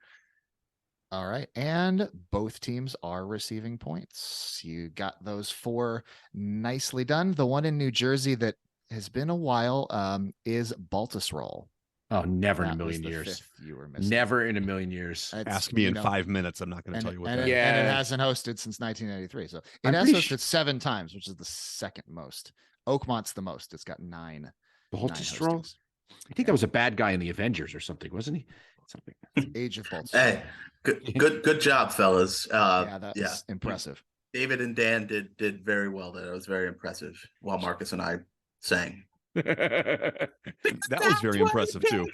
All right. And both teams are receiving points. You got those 4 nicely done. The one in New Jersey that has been a while is Baltusrol. Oh, never in a That was million the years. 5th you were missing. Never in a million years. That's, Ask me you in know, 5 minutes. I'm not going to and, tell you what and that it, is. and it Yeah. hasn't hosted since 1983. So it I'm has pretty hosted 7 times, which is the second most. Oakmont's the most. It's got 9. 9 Baltusrol? hostings. I think that was a bad guy in the Avengers or something, wasn't he? Something. Age of Baltusrol. Hey, good job, fellas. Yeah, that's impressive. David and Dan did very well there. It was very impressive while Marcus and I sang. That was very impressive too.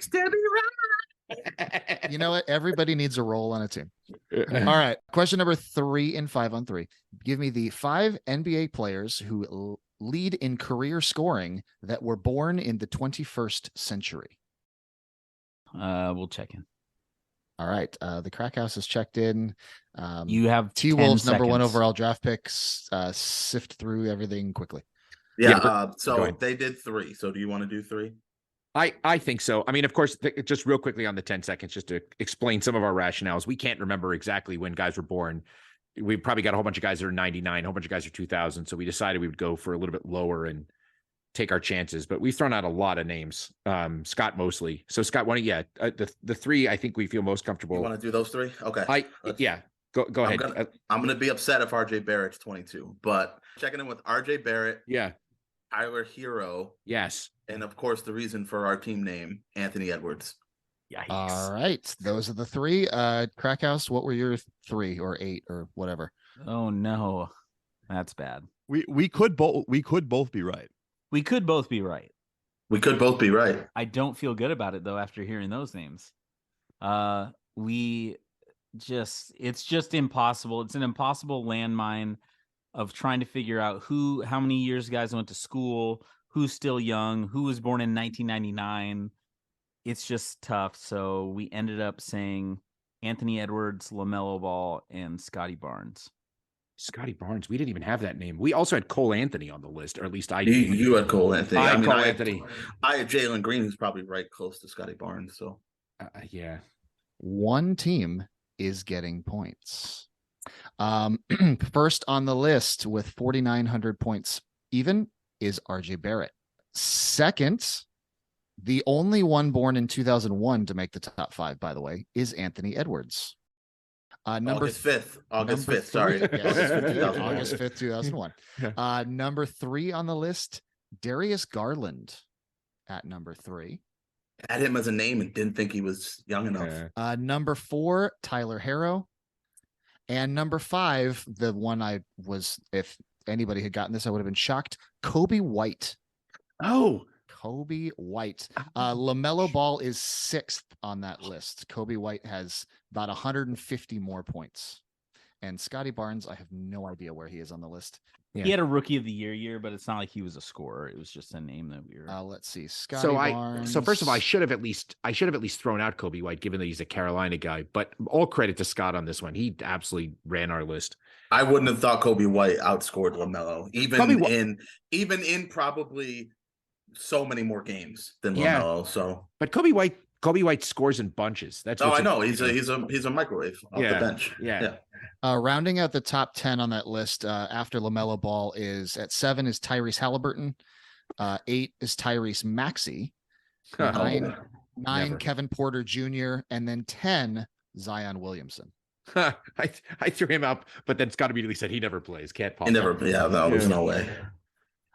You know what? Everybody needs a role on a team. All right. Question number 3 in 5-on-3. Give me the 5 NBA players who lead in career scoring that were born in the 21st century. We'll check in. All right. The Crack House has checked in. You have T-Wolves 10 #1 seconds. overall draft picks. Sift through everything quickly. Yeah. Go So ahead. they did 3. So do you want to do 3? I think so. I mean, of course, just real quickly on the 10 seconds, just to explain some of our rationales. We can't remember exactly when guys were born. We probably got a whole bunch of guys that are 99, a whole bunch of guys are 2000. So we decided we would go for a little bit lower and take our chances. But we've thrown out a lot of names. Scott mostly. So Scott, the 3 I think we feel most You comfortable. want to do those 3? Okay. Yeah. Go ahead. I'm gonna be upset if RJ Barrett's 22, but checking in with RJ Barrett, Yeah. Tyler Hero, Yes. and of course the reason for our team name, Anthony Edwards. Yikes. All right. Those are the three. Crackhouse, what were your 3 or 8 or whatever? Oh no, that's bad. We could both be right. We could both be right. We could both be right. I don't feel good about it though after hearing those names. It's just impossible. It's an impossible landmine of trying to figure out how many years guys went to school, who's still young, who was born in 1999. It's just tough. So we ended up saying Anthony Edwards, LaMelo Ball, and Scotty Barnes. Scotty Barnes. We didn't even have that name. We also had Cole Anthony on the list, or at least I did. You had Cole Anthony. I had Jalen Green, who's probably right close to Scotty Barnes. So yeah. One team is getting points. First on the list with 4,900 points even is RJ Barrett. Second, the only one born in 2001 to make the top 5, by the way, is Anthony Edwards. August 5th. Sorry. August 5th, 2001. Number 3 on the list, Darius Garland at number 3. Had him as a name and didn't think he was young enough. Number 4, Tyler Harrow. And number 5, the one if anybody had gotten this, I would have been shocked. Kobe White. Oh, Kobe White. LaMelo Ball is 6th on that list. Kobe White has about 150 more points. And Scotty Barnes, I have no idea where he is on the list. Yeah. He had a Rookie of the Year, but it's not like he was a scorer. It was just a name that we were. Let's see, Scotty Barnes. So first of all, I should have at least thrown out Kobe White, given that he's a Carolina guy. But all credit to Scott on this one. He absolutely ran our list. I wouldn't have thought Kobe White outscored LaMelo, even in probably so many more games than LaMelo. So, but Kobe White scores in bunches. That's I know he's a microwave off the bench. Yeah. Rounding out the top 10 on that list after LaMelo Ball is at 7 is Tyrese Halliburton, 8 is Tyrese Maxey, 9 Kevin Porter Jr., and then 10 Zion Williamson. I threw him up, but then Scott immediately said he never plays. Can't pop. There's no way.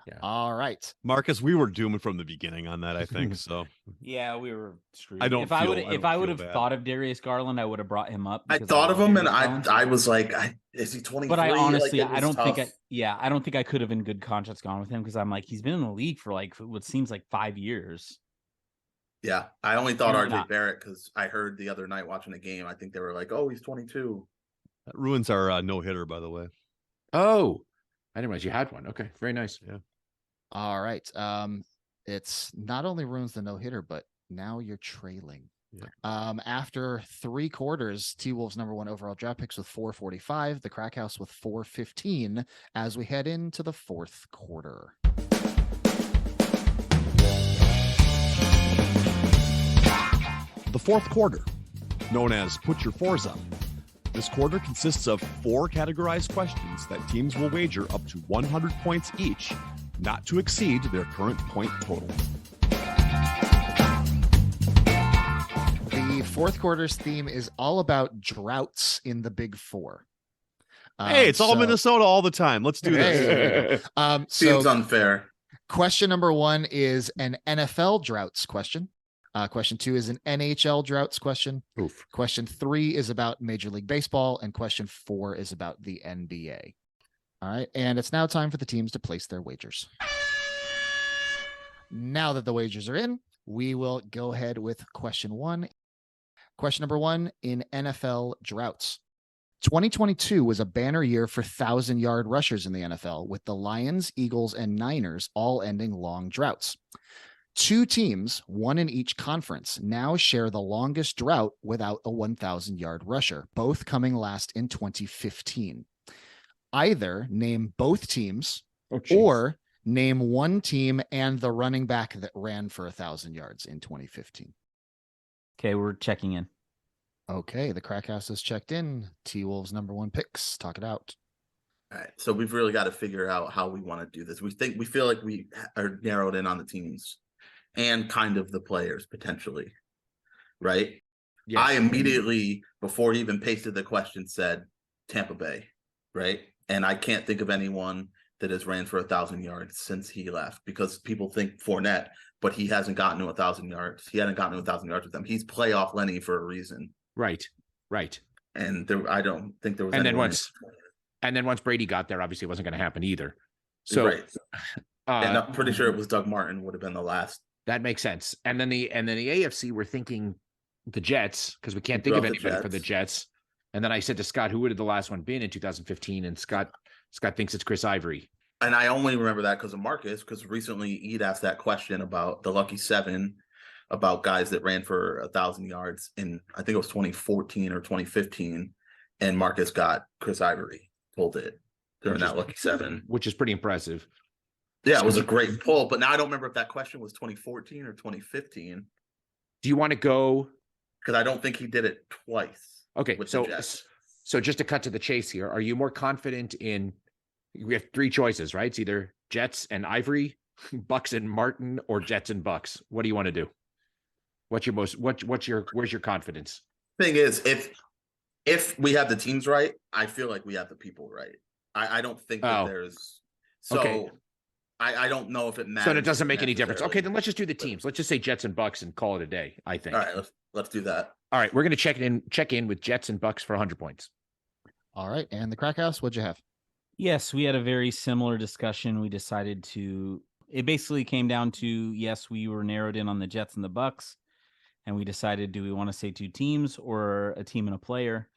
Yeah. All right, Marcus, we were doomed from the beginning on that, I think. So yeah, we were screwed. If I would have thought of Darius Garland, I would have brought him up. I thought of him, and I was like, is he 23? But I honestly, I don't think I could have in good conscience gone with him because I'm like, he's been in the league for like what seems like 5 years. Yeah, I only thought RJ Barrett because I heard the other night watching the game. I think they were like, "Oh, he's 22." That ruins our no hitter, by the way. Oh, I didn't realize you had one. Okay, very nice. Yeah. All right. It's not only ruins the no hitter, but now you're trailing. Yeah. After 3 quarters, T-Wolves number 1 overall draft picks with 445, the Crackhouse with 415 as we head into the 4th quarter. The 4th quarter, known as Put Your Fours Up. This quarter consists of 4 categorized questions that teams will wager up to 100 points each, not to exceed their current point total. The 4th quarter's theme is all about droughts in the Big 4. Hey, it's all Minnesota all the time. Let's do this. Seems unfair. Question number 1 is an NFL droughts question. Question 2 is an NHL droughts question. Oof. Question 3 is about Major League Baseball, and question 4 is about the NBA. All right, and it's now time for the teams to place their wagers. Now that the wagers are in, we will go ahead with question 1. Question number 1 in NFL droughts. 2022 was a banner year for 1,000-yard rushers in the NFL, with the Lions, Eagles, and Niners all ending long droughts. 2 teams, one in each conference, now share the longest drought without a 1,000-yard rusher, both coming last in 2015. Either name both teams or name one team and the running back that ran for 1,000 yards in 2015. Okay, we're checking in. Okay, the Crackhouse has checked in. T-Wolves number 1 picks. Talk it out. All right, so we've really got to figure out how we want to do this. We feel like we are narrowed in on the teams and kind of the players potentially, right? Yes. I immediately, before he even pasted the question, said Tampa Bay, right? And I can't think of anyone that has ran for 1,000 yards since he left, because people think Fournette, but he hasn't gotten to 1,000 yards. He hadn't gotten to 1,000 yards with them. He's playoff Lenny for a reason. Right. And I don't think there was. And then once Brady got there, obviously it wasn't going to happen either. So, right. And I'm pretty sure it was Doug Martin would have been the last. That makes sense. And then the AFC, we're thinking the Jets, because we can't think of anybody for the Jets. And then I said to Scott, who would have the last one been in 2015? And Scott thinks it's Chris Ivory. And I only remember that because of Marcus, because recently he'd asked that question about the Lucky Seven, about guys that ran for 1,000 yards in, I think it was 2014 or 2015. And Marcus got Chris Ivory, pulled it during that Lucky Seven. Which is pretty impressive. Yeah, it was a great pull. But now I don't remember if that question was 2014 or 2015. Do you want to go? Because I don't think he did it twice. Okay, so just to cut to the chase here, are you more confident in? We have three choices, right? It's either Jets and Ivory, Bucks and Martin, or Jets and Bucks. What do you want to do? Where's your confidence? Thing is, if we have the teams right, I feel like we have the people right. I don't think that there's so. Okay. I don't know if it matters. So it doesn't make any difference. Okay, then let's just do the teams. Let's just say Jets and Bucks and call it a day, I think. All right, let's do that. All right, we're going to check in with Jets and Bucks for 100 points. All right, and the Crack House, what'd you have? Yes, we had a very similar discussion. We decided it basically came down to, yes, we were narrowed in on the Jets and the Bucks, and we decided, do we want to say two teams or a team and a player?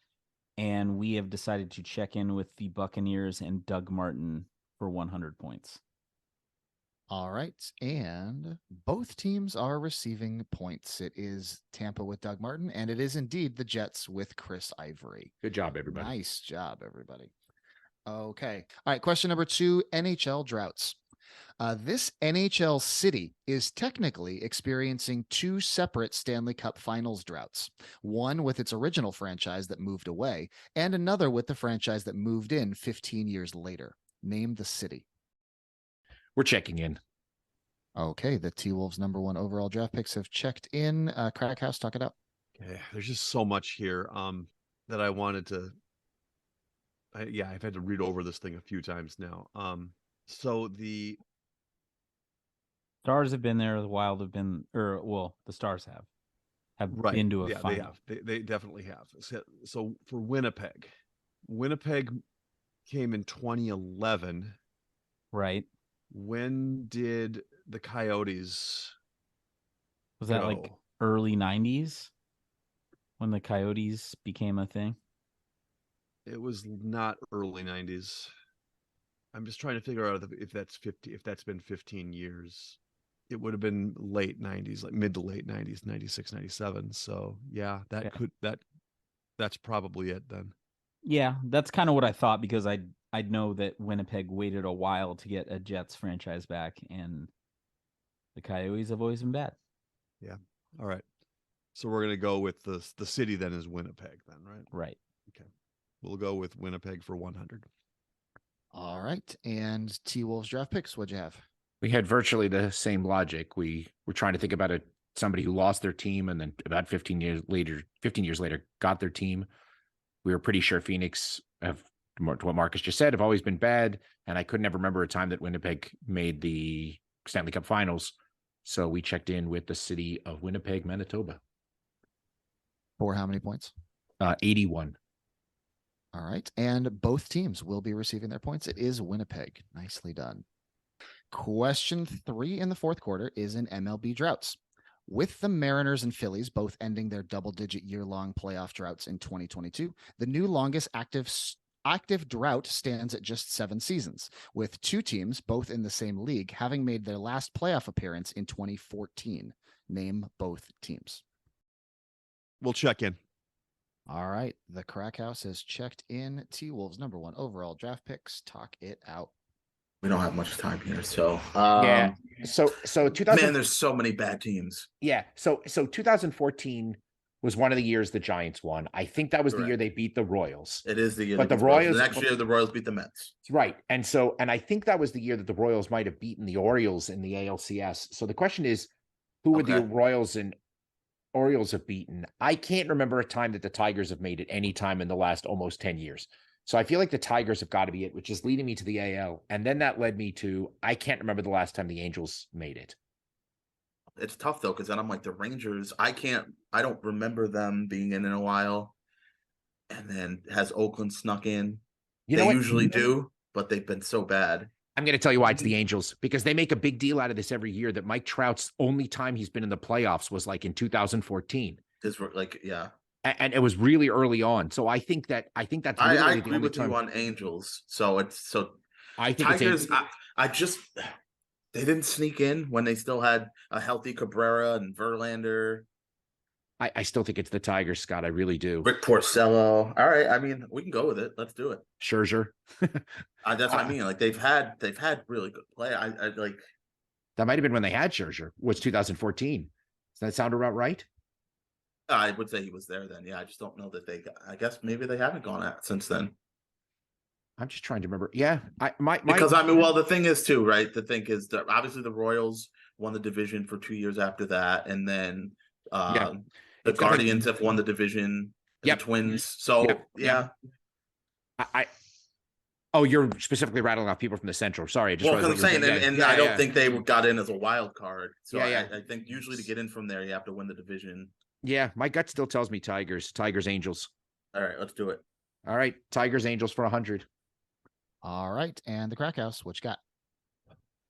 And we have decided to check in with the Buccaneers and Doug Martin for 100 points. All right. And both teams are receiving points. It is Tampa with Doug Martin, and it is indeed the Jets with Chris Ivory. Good job, everybody. Nice job, everybody. Okay. All right. Question number 2, NHL droughts. This NHL city is technically experiencing two separate Stanley Cup Finals droughts, one with its original franchise that moved away, and another with the franchise that moved in 15 years later. Name the city. We're checking in. Okay, the T-Wolves #1 overall draft picks have checked in. Crack House, talk it out. Okay, there's just so much here that I wanted to. I've had to read over this thing a few times now. So the Stars have been there. The Wild have been, the Stars have right. been to a yeah, final. They definitely have. So for Winnipeg came in 2011. Right. When did the Coyotes? Was that like early 90s when the Coyotes became a thing? It was not early 90s. I'm just trying to figure out if that's been 15 years. It would have been late 90s, like mid to late 90s, 96, 97. So yeah, that's probably it then. Yeah, that's kind of what I thought, because I'd know that Winnipeg waited a while to get a Jets franchise back, and the Coyotes have always been bad. Yeah. All right. So we're gonna go with the city then is Winnipeg then, right? Right. Okay. We'll go with Winnipeg for 100. All right. And T-Wolves draft picks, what'd you have? We had virtually the same logic. We were trying to think about somebody who lost their team and then about 15 years later got their team. We were pretty sure Phoenix, have what Marcus just said, have always been bad. And I could never remember a time that Winnipeg made the Stanley Cup Finals. So we checked in with the city of Winnipeg, Manitoba. For how many points? 81. All right. And both teams will be receiving their points. It is Winnipeg. Nicely done. Question 3 in the fourth quarter is in MLB droughts. With the Mariners and Phillies both ending their double-digit year-long playoff droughts in 2022, the new longest active drought stands at just 7 seasons, with 2 teams, both in the same league, having made their last playoff appearance in 2014. Name both teams. We'll check in. All right. The Crack House has checked in. T-Wolves #1 overall draft picks. Talk it out. We don't have much time here, so yeah. So 2000. Man, there's so many bad teams. Yeah. So 2014 was one of the years the Giants won. I think that was the year they beat the Royals. It is the year. But the Royals, the next year, the Royals beat the Mets. Right. And I think that was the year that the Royals might have beaten the Orioles in the ALCS. So the question is, who would the Royals and Orioles have beaten? I can't remember a time that the Tigers have made it any time in the last almost 10 years. So I feel like the Tigers have got to be it, which is leading me to the AL. And then that led me to, I can't remember the last time the Angels made it. It's tough though, because then I'm like the Rangers. I don't remember them being in a while. And then has Oakland snuck in? They usually do, but they've been so bad. I'm going to tell you why it's the Angels, because they make a big deal out of this every year that Mike Trout's only time he's been in the playoffs was like in 2014. Yeah. And it was really early on. So I think that's literally I the agree only with time. you on Angels. So I think Tigers, they didn't sneak in when they still had a healthy Cabrera and Verlander. I still think it's the Tigers, Scott. I really do. Rick Porcello. All right. I mean, we can go with it. Let's do it. Scherzer. That's what I mean. Like they've had really good play. I like that might have been when they had Scherzer. Was 2014. Does that sound about right? I would say he was there then. Yeah, I just don't know that I guess maybe they haven't gone out since then. I'm just trying to remember. Yeah, because I mean, well, the thing is too, right? The thing is that obviously the Royals won the division for 2 years after that, and then the Guardians have won the division. Yep. The Twins. So yeah. Oh, you're specifically rattling off people from the Central. Sorry, I just because I'm saying, and I don't think they got in as a wild card. So I think usually to get in from there, you have to win the division. Yeah, my gut still tells me Tigers, Angels. All right, let's do it. All right, Tigers, Angels for 100. All right, and the Crack House, what you got?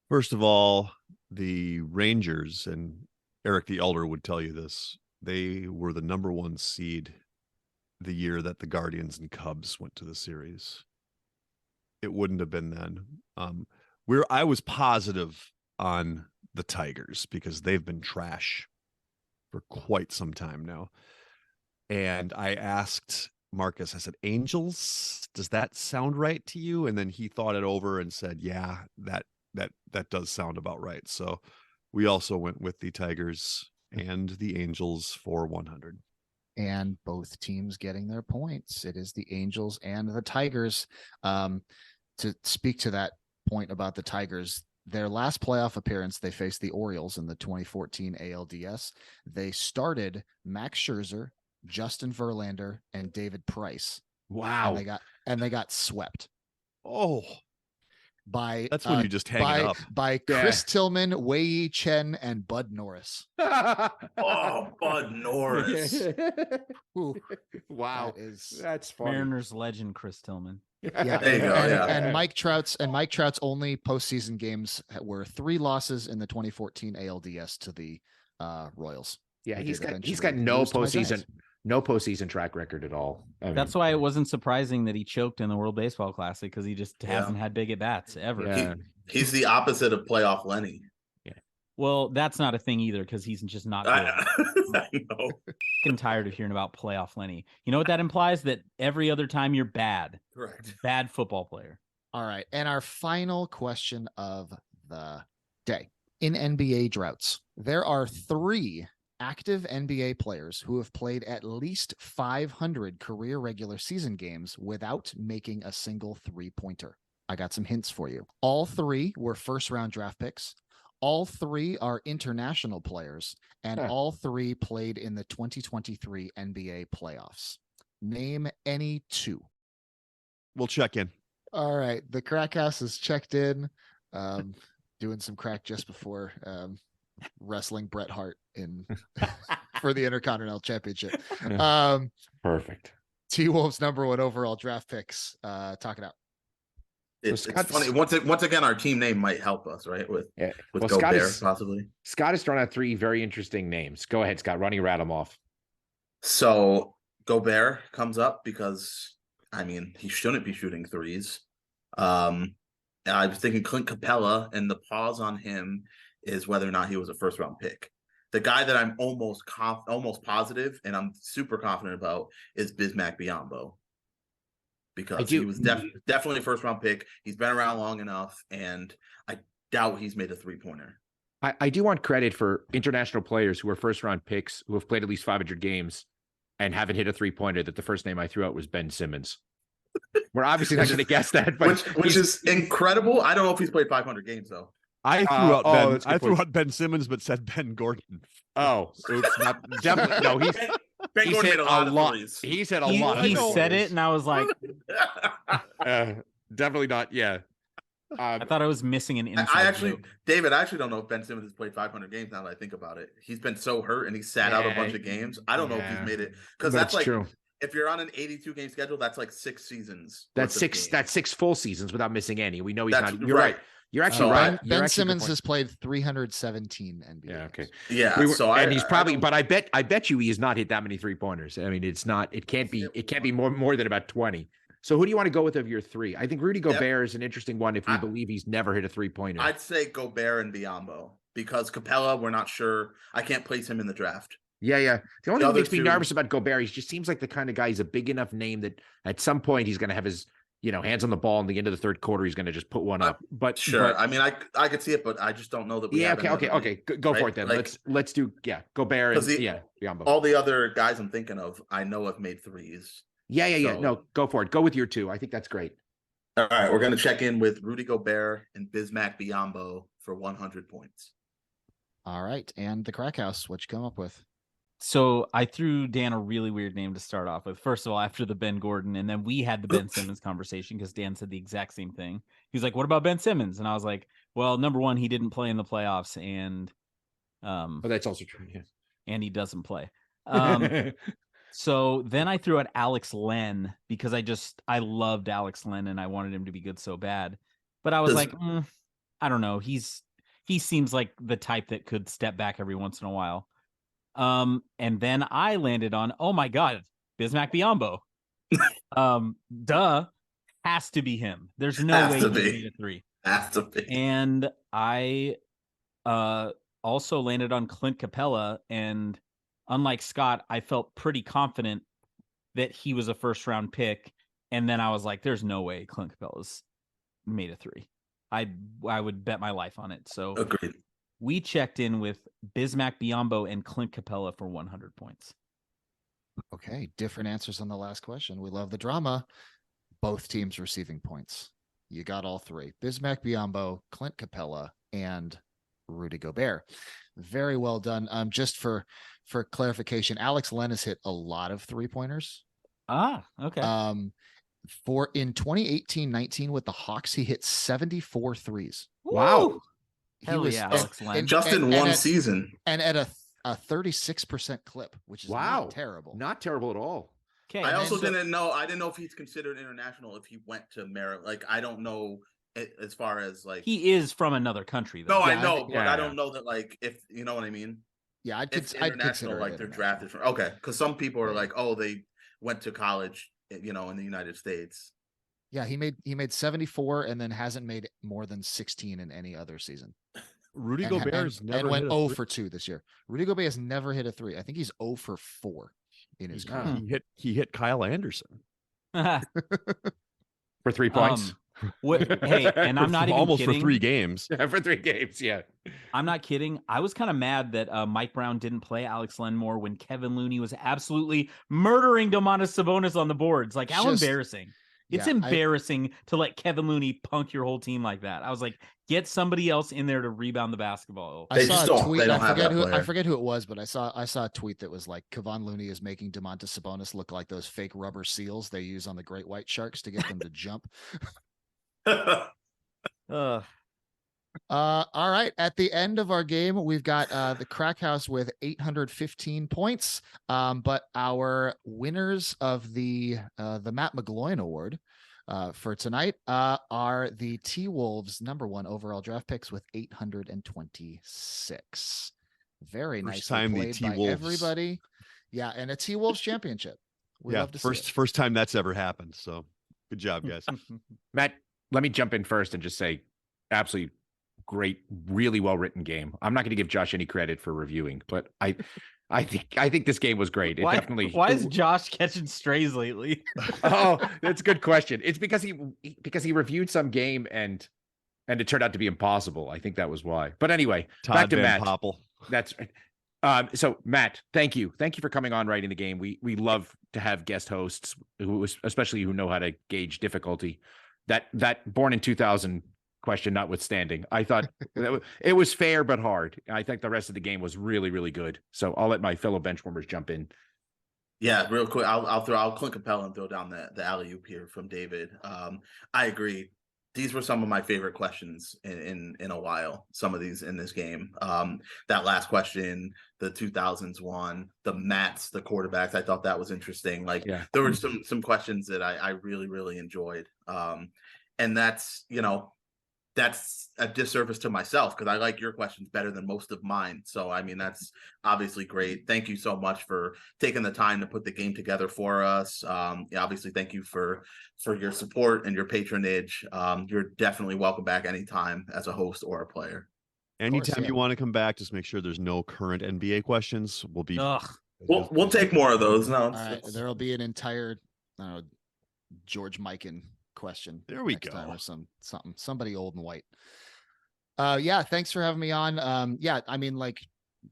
First of all, the Rangers, and Eric the Elder would tell you this, they were the number 1 seed the year that the Guardians and Cubs went to the series. It wouldn't have been then. I was positive on the Tigers because they've been trash for quite some time now. And I asked Marcus, I said, Angels, does that sound right to you? And then he thought it over and said, yeah, that does sound about right. So we also went with the Tigers and the Angels for 100. And both teams getting their points. It is the Angels and the Tigers. To speak to that point about the Tigers, their last playoff appearance, they faced the Orioles in the 2014 ALDS. They started Max Scherzer, Justin Verlander, and David Price. Wow. And they got swept. Oh, that's when you just hang it up. By Chris Tillman, Wei Chen, and Bud Norris. Oh, Bud Norris. Wow. That's funny. Mariners legend Chris Tillman. Yeah, there you go. And Mike Trout's only postseason games were 3 losses in the 2014 ALDS to the Royals. Yeah, he's got no postseason track record at all. That's why it wasn't surprising that he choked in the World Baseball Classic, because he just hasn't had big at bats ever. Yeah. He's the opposite of playoff Lenny. Yeah. Well, that's not a thing either, because he's just not good. I know. I'm tired of hearing about playoff Lenny. You know what that implies? That every other time you're bad. Correct. Bad football player. All right. And our final question of the day. In NBA droughts, there are 3 active NBA players who have played at least 500 career regular season games without making a single 3-pointer. I got some hints for you. All 3 were first-round draft picks. All 3 are international players, and all 3 played in the 2023 NBA playoffs. Name any 2. We'll check in. All right. The Crack House is checked in, doing some crack just before wrestling Bret Hart for the Intercontinental Championship. Perfect. T-Wolves number 1 overall draft picks. Talk it out. It's funny. Once again, our team name might help us, right? With Gobert, possibly. Scott has thrown out 3 very interesting names. Go ahead, Scott. Why don't you rattle them off? So Gobert comes up because, I mean, he shouldn't be shooting threes. I was thinking Clint Capella, and the pause on him is whether or not he was a first-round pick. The guy that I'm almost positive, and I'm super confident about, is Bismack Biyombo. Because he was definitely a first-round pick. He's been around long enough, and I doubt he's made a 3-pointer. I do want credit for international players who are first-round picks who have played at least 500 games and haven't hit a 3-pointer, that the first name I threw out was Ben Simmons. We're obviously not going to guess that, but which is incredible. I don't know if he's played 500 games, though. I threw out Ben Simmons, but said Ben Gordon. Oh, oops, not definitely. No, Ben Gordon made a lot of lot. threes. He said a lot. He said it, and I was like, Definitely not. Yeah. I thought I was missing an inside I actually, joke. David, I actually don't know if Ben Simmons has played 500 games now that I think about it. He's been so hurt and he sat out a bunch of games. I don't know if he's made it because that's like, true. if you're on an 82 game schedule, that's like 6 seasons. That's worth of six. games. That's 6 full seasons without missing any. We know he's That's not. You're right. You're actually So right. Ben, You're Ben actually good Simmons point. has played 317 NBA. Yeah. Okay. games. Yeah. And he's probably. don't- But I bet you he has not hit that many 3-pointers. I mean, it's not. It can't be. It can't be more than about 20. So who do you want to go with of your 3? I think Rudy Gobert is an interesting one if we believe he's never hit a 3-pointer. I'd say Gobert and Biyombo because Capella, we're not sure. I can't place him in the draft. Yeah. The only thing that other makes me two- nervous about Gobert, he just seems like the kind of guy. He's a big enough name that at some point he's going to have his, hands on the ball in the end of the third quarter. He's going to just put one up. But Sure. but- I mean, I could see it, but I just don't know that we. yeah. have any Okay. other names, Go for right? it then. Like, Let's do Gobert and Because Biyombo. all the other guys I'm thinking of, I know have made threes. Yeah. So- No, go for it. Go with your 2. I think that's great. All right, we're gonna check in with Rudy Gobert and Bismack Biyombo for 100 points. All right. And the Crack House, what you come up with? So I threw Dan a really weird name to start off with. First of all, after the Ben Gordon, and then we had the Ben Simmons conversation because Dan said the exact same thing. He's like, "What about Ben Simmons?" And I was like, "Well, number one, he didn't play in the playoffs, and That's also true. Yeah. and he doesn't play." So then I threw out Alex Len because I loved Alex Len and I wanted him to be good so bad. But I was like, I don't know. He seems like the type that could step back every once in a while. And then I landed on, oh my God, Bismack Biyombo. Has to be him. There's no way he made a 3. Has to be. And I also landed on Clint Capella, and unlike Scott, I felt pretty confident that he was a first-round pick, and then I was like, there's no way Clint Capella's made a 3. I would bet my life on it. So Agreed. we checked in with Bismack Biyombo and Clint Capella for 100 points. Okay. Different answers on the last question. We love the drama. Both teams receiving points. You got all 3. Bismack Biyombo, Clint Capella, and Rudy Gobert. Very well done. Just for clarification, Alex Len has hit a lot of 3-pointers. Okay. For in 2018-19 with the Hawks, he hit 74 threes. Wow. Hell yeah, Alex Len. Just in one season. And at a 36% clip, which is not terrible. Not terrible at all. Okay. I also didn't know. I didn't know if he's considered international if he went to Maryland. Like, I don't know as far as like he is from another country, though. No, Yeah, I know, but yeah, I don't know that like if you know what I mean. Yeah, I'd It's consider international, like it they're international. drafted from. Okay, because some people are like, oh, they went to college, in the United States. Yeah, he made 74 and then hasn't made more than 16 in any other season. Rudy And, Gobert's and, never and went hit a 0 three. for 2 this year. Rudy Gobert has never hit a 3. I think he's 0 for 4 in his career. He hit Kyle Anderson. For 3 points. Hey, and I'm not even almost kidding. for 3 games. For 3 games. Yeah. I'm not kidding. I was kind of mad that Mike Brown didn't play Alex Len more when Kevin Looney was absolutely murdering Domantas Sabonis on the boards. Like, how Just- embarrassing. It's Yeah, embarrassing to let Kevin Looney punk your whole team like that. I was like, get somebody else in there to rebound the basketball. I They saw just a don't- tweet. they don't have that I player. forget who it was, but I saw a tweet that was like Kevon Looney is making Domantas Sabonis look like those fake rubber seals they use on the great white sharks to get them to jump. All right. At the end of our game, we've got the Crack House with 815 points. But our winners of the Matt McGloin Award for tonight are the T-Wolves #1 overall draft picks with 826. Very First nicely time the played by T-Wolves. everybody. Yeah, and a T-Wolves championship. We love to see it. first time that's ever happened. So good job, guys. Matt, let me jump in first and just say absolutely great, really well written game. I'm not going to give Josh any credit for reviewing, but I think this game was great. It definitely. Why is Josh catching strays lately? Oh, that's a good question. It's because he reviewed some game and it turned out to be impossible. I think that was why. But anyway, back Todd to Van Matt. Poppel. That's right. So Matt, thank you for coming on writing the game. We love to have guest hosts especially who know how to gauge difficulty. That born in 2000 question notwithstanding, I thought it was fair but hard. I think the rest of the game was really, really good. So I'll let my fellow benchwarmers jump in. Yeah, real quick, I'll Clint Capella and throw down the alley oop here from David. I agree. These were some of my favorite questions in a while. Some of these in this game. That last question, the 2000s one, the Mats, the quarterbacks. I thought that was interesting. Like there were some questions that I really enjoyed. And that's a disservice to myself because I like your questions better than most of mine. So, I mean, that's obviously great. Thank you so much for taking the time to put the game together for us. Obviously, thank you for your support and your patronage. You're definitely welcome back anytime as a host or a player. Anytime you want to come back, just make sure there's no current NBA questions. We'll be. We'll take more of those. No, all right. There'll be an entire George Mikan question. There we go. Or somebody old and white. Yeah, thanks for having me on. Yeah, I mean, like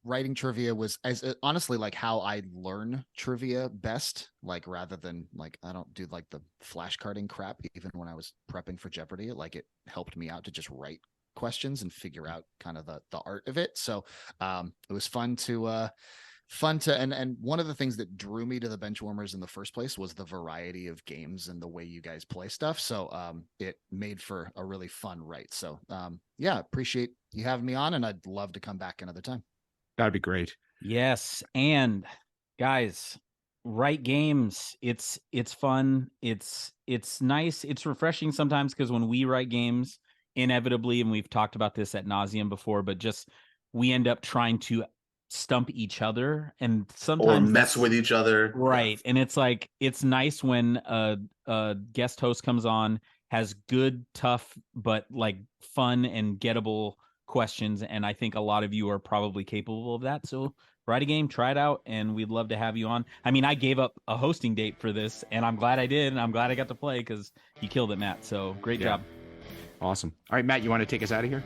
writing trivia was honestly like how I learn trivia best, like rather than like I don't do like the flashcarding crap even when I was prepping for Jeopardy. Like it helped me out to just write questions and figure out kind of the art of it. So it was fun to and one of the things that drew me to the Benchwarmers in the first place was the variety of games and the way you guys play stuff. So it made for a really fun write. So yeah, appreciate you having me on, and I'd love to come back another time. That'd be great. Yes, and guys, write games. It's fun. It's nice. It's refreshing sometimes because when we write games, inevitably, and we've talked about this ad nauseum before, but just we end up trying to stump each other and sometimes or mess with each other, right? And it's like it's nice when a guest host comes on, has good, tough, but like fun and gettable questions, and I think a lot of you are probably capable of that. So write a game, try it out, and we'd love to have you on. I mean, I gave up a hosting date for this, and I'm glad I did, and I'm glad I got to play because you killed it, Matt. So great job. Awesome. All right, Matt, you want to take us out of here?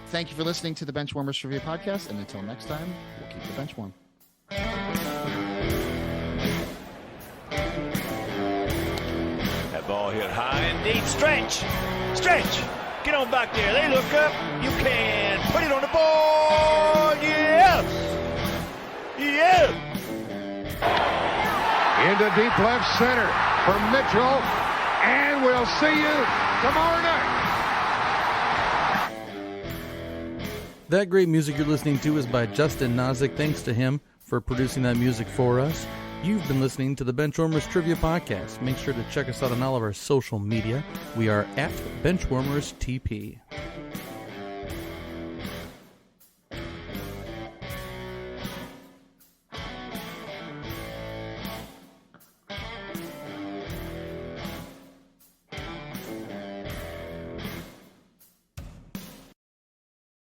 Thank you for listening to the Benchwarmers Trivia Podcast, and until next time, we'll keep the bench warm. That ball hit high and deep. Stretch! Get on back there. They look up. You can put it on the board. Yes! Into deep left center for Mitchell, and we'll see you tomorrow night. That great music you're listening to is by Justin Nozick. Thanks to him for producing that music for us. You've been listening to the Benchwarmers Trivia Podcast. Make sure to check us out on all of our social media. We are at BenchwarmersTP.